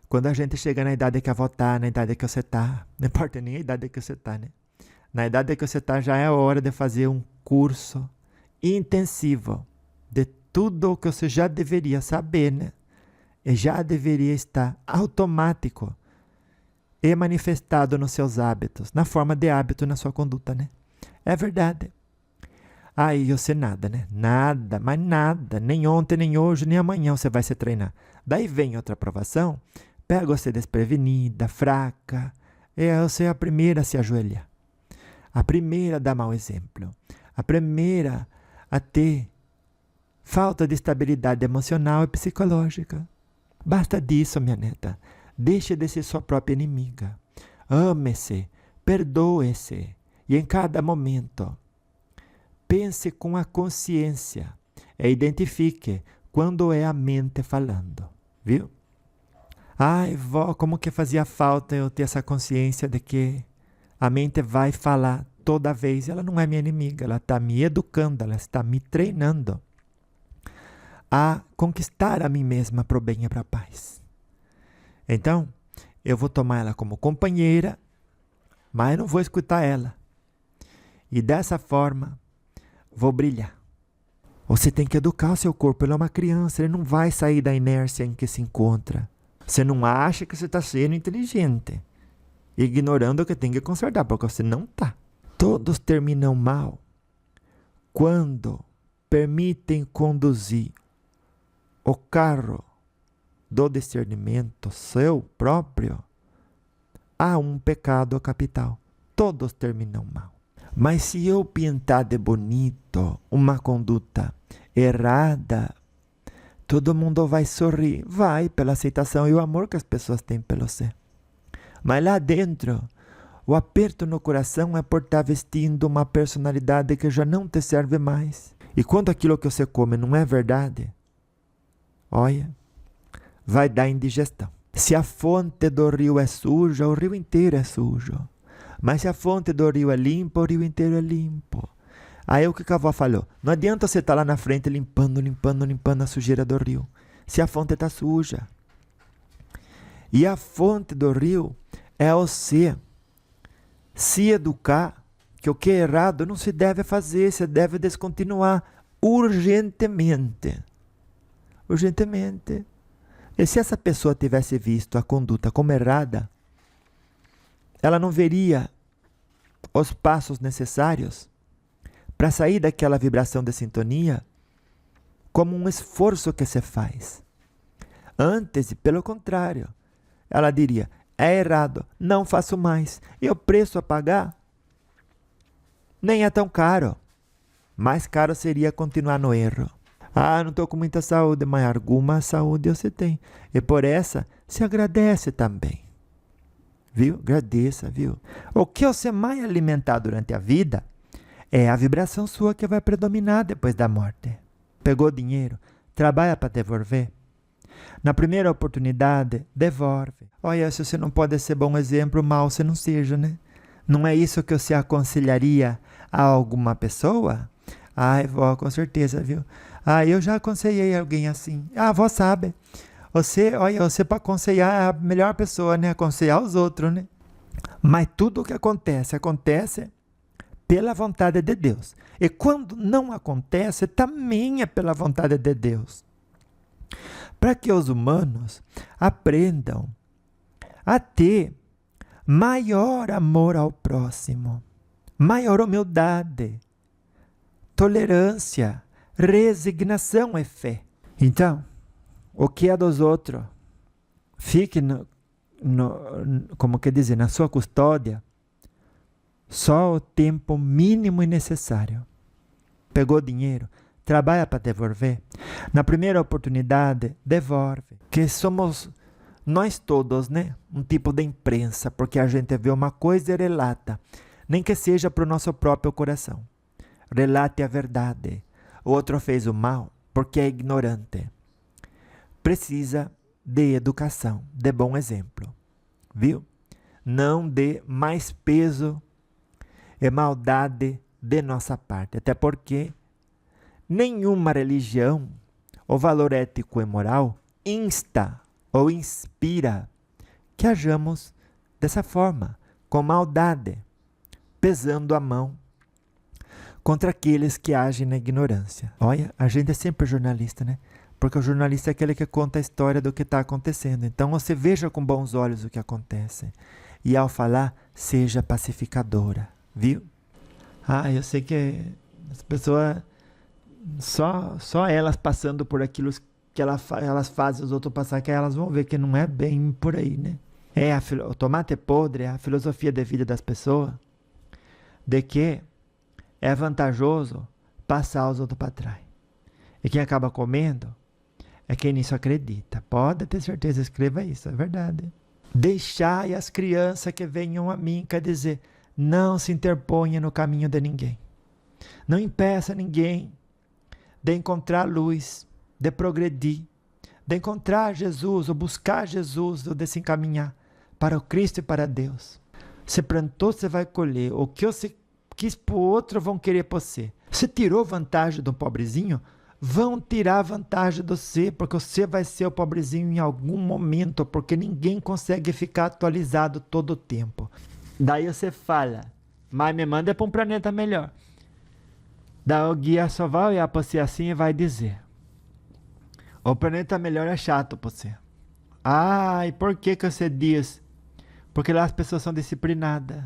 quando a gente chega na idade que a avó está, na idade que você está, não importa nem a idade que você está, né? Na idade que você está, já é a hora de fazer um curso intensivo de tudo o que você já deveria saber, né? E já deveria estar automático e manifestado nos seus hábitos, na forma de hábito na sua conduta, né? É verdade. Aí você nada, né? Nada, mas nada. Nem ontem, nem hoje, nem amanhã você vai se treinar. Daí vem outra aprovação, pega você desprevenida, fraca, e você é a primeira a se ajoelhar. A primeira a dar mau exemplo. A primeira a ter falta de estabilidade emocional e psicológica. Basta disso, minha neta. Deixe de ser sua própria inimiga. Ame-se, perdoe-se. E em cada momento, pense com a consciência e identifique quando é a mente falando. Viu? Ai, vó, como que fazia falta eu ter essa consciência de que a mente vai falar toda vez. Ela não é minha inimiga, ela está me educando, ela está me treinando a conquistar a mim mesma para o bem e para a paz. Então, eu vou tomar ela como companheira, mas não vou escutar ela. E dessa forma, vou brilhar. Você tem que educar o seu corpo, ele é uma criança, ele não vai sair da inércia em que se encontra. Você não acha que você está sendo inteligente, ignorando o que tem que consertar, porque você não está. Todos terminam mal quando permitem conduzir o carro do discernimento seu próprio a um pecado capital. Todos terminam mal. Mas se eu pintar de bonito uma conduta errada, todo mundo vai sorrir. Vai, pela aceitação e o amor que as pessoas têm pelo você. Mas lá dentro, o aperto no coração é por estar vestindo uma personalidade que já não te serve mais. E quando aquilo que você come não é verdade, olha, vai dar indigestão. Se a fonte do rio é suja, o rio inteiro é sujo. Mas se a fonte do rio é limpa, o rio inteiro é limpo. Aí o que a avó falou? Não adianta você estar lá na frente limpando a sujeira do rio, se a fonte está suja. E a fonte do rio é você se educar, que o que é errado não se deve fazer, se deve descontinuar urgentemente. Urgentemente. E se essa pessoa tivesse visto a conduta como errada, ela não veria os passos necessários para sair daquela vibração de sintonia como um esforço que se faz. Antes, pelo contrário, ela diria, é errado, não faço mais. E o preço a pagar nem é tão caro. Mais caro seria continuar no erro. Ah, não estou com muita saúde, mas alguma saúde você tem. E por essa, se agradece também. Viu? Agradeça, viu? O que você mais alimentar durante a vida é a vibração sua que vai predominar depois da morte. Pegou dinheiro, trabalha para devolver. Na primeira oportunidade, devolve. Olha, se você não pode ser bom exemplo, mal você não seja, né? Não é isso que você aconselharia a alguma pessoa? Ai, vó, com certeza, viu? Ah, eu já aconselhei alguém assim. Ah, a vó sabe. Você para aconselhar é a melhor pessoa, né? Aconselhar os outros, né? Mas tudo o que acontece pela vontade de Deus. E quando não acontece, também é pela vontade de Deus. Para que os humanos aprendam a ter maior amor ao próximo, maior humildade, tolerância, resignação e fé. Então, o que é dos outros, fique como que dizer, na sua custódia, só o tempo mínimo e necessário. Pegou dinheiro, trabalha para devolver. Na primeira oportunidade, devolve. Que somos nós todos, né? Um tipo de imprensa, porque a gente vê uma coisa e relata, nem que seja para o nosso próprio coração. Relate a verdade. o outro fez o mal porque é ignorante. Precisa de educação, de bom exemplo, viu? Não dê mais peso e maldade de nossa parte, até porque nenhuma religião ou valor ético e moral insta ou inspira que hajamos dessa forma, com maldade, pesando a mão contra aqueles que agem na ignorância. Olha, a gente é sempre jornalista, né? Porque o jornalista é aquele que conta a história do que está acontecendo. Então você veja com bons olhos o que acontece. E ao falar, seja pacificadora, viu? Eu sei que as pessoas, só elas passando por aquilo que elas fazem os outros passar, que elas vão ver que não é bem por aí, né? O tomate podre é a filosofia de vida das pessoas, de que é vantajoso passar os outros para trás. E quem acaba comendo é quem nisso acredita. Pode ter certeza, escreva isso, é verdade. Deixai as crianças que venham a mim, quer dizer, não se interponha no caminho de ninguém. Não impeça ninguém de encontrar luz, de progredir, de encontrar Jesus, ou buscar Jesus, ou de se encaminhar para o Cristo e para Deus. Você plantou, você vai colher. O que você quis para o outro, vão querer para você. Você tirou vantagem do pobrezinho, vão tirar vantagem de você, porque você vai ser o pobrezinho em algum momento, porque ninguém consegue ficar atualizado todo o tempo. Daí você fala, mas me manda para um planeta melhor. Daí o guia só vai olhar para você assim e vai dizer, o planeta melhor é chato para você. E por que você diz? Porque lá as pessoas são disciplinadas.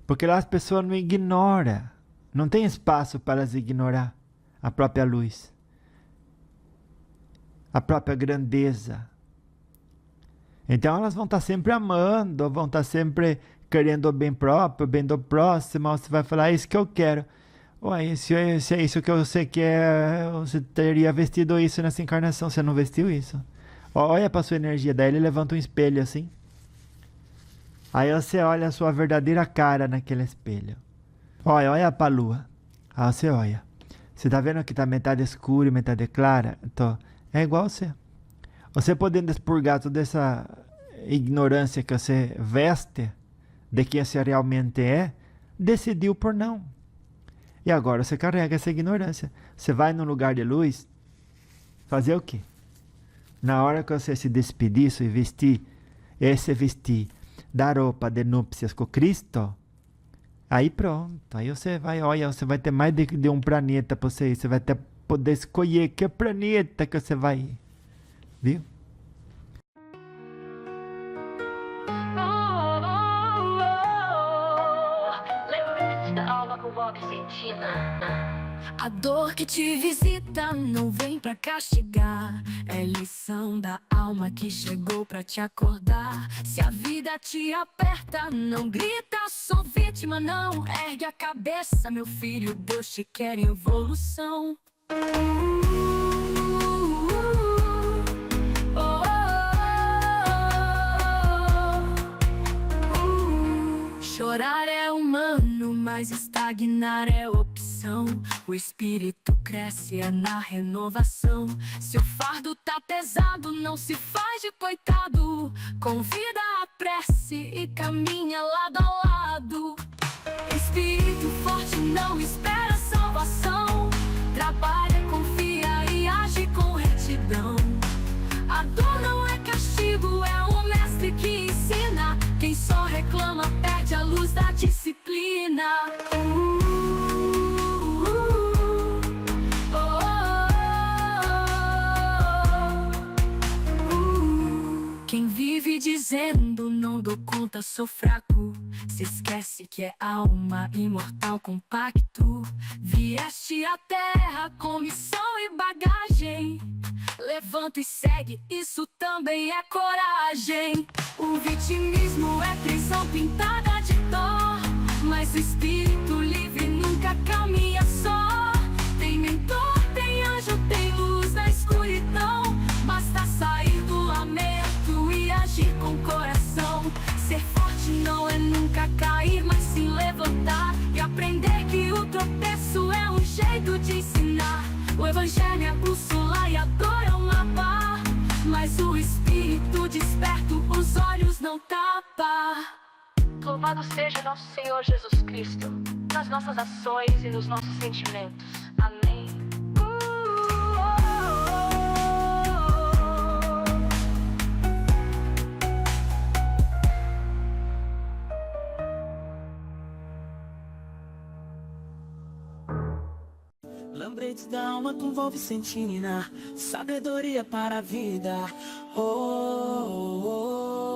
Porque lá as pessoas não ignoram. Não tem espaço para as ignorar a própria luz, a própria grandeza. Então elas vão estar sempre amando, vão estar sempre querendo o bem próprio, o bem do próximo. Você vai falar, é isso que eu quero. Se é isso que você quer, você teria vestido isso nessa encarnação, você não vestiu isso. Olha para a sua energia, daí ele levanta um espelho assim. Aí você olha a sua verdadeira cara naquele espelho. Olha para a lua. Aí você olha. Você está vendo que está metade escura e metade clara? Então, é igual você. Você podendo expurgar toda essa ignorância que você veste de quem você realmente é, decidiu por não. E agora você carrega essa ignorância. Você vai num lugar de luz, fazer o quê? Na hora que você se despedir e vestir, dar roupa de núpcias com Cristo, aí pronto. Aí você vai, você vai ter mais de um planeta para você ir. Você vai poder escolher que planeta que você vai ir. Viu? A dor que te visita não vem pra castigar, é lição da alma que chegou pra te acordar. Se a vida te aperta, não grita, sou vítima não. Ergue a cabeça, meu filho, Deus te quer em evolução. Chorar é humano, mas estagnar é opção. O espírito cresce é na renovação. Se o fardo tá pesado, não se faz de coitado. Convida a prece e caminha lado a lado. Espírito forte não espera salvação. Trabalha, confia e age com retidão. A dor não é castigo, é o mestre que ensina. Quem só reclama perde a luz da disciplina. Quem vive dizendo não dou conta, sou fraco, se esquece que é alma imortal com pacto. Vieste à terra com missão e bagagem. Levanta e segue, isso também é coragem. O vitimismo é prisão pintada de dor, mas o espírito livre nunca caminha só. Tem mentor, tem anjo, tem luz na escuridão. Basta sair do lamento e agir com coração. Ser forte não é nunca cair, mas sim levantar. E aprender que o tropeço é um jeito de ensinar. evangelho é bússola e a dor é um mapa, mas o espírito desperto os olhos não tapa. Louvado seja nosso Senhor Jesus Cristo, nas nossas ações e nos nossos sentimentos. Amém. Lembretes da alma com Vicentini, sabedoria para a vida. Oh, oh, oh.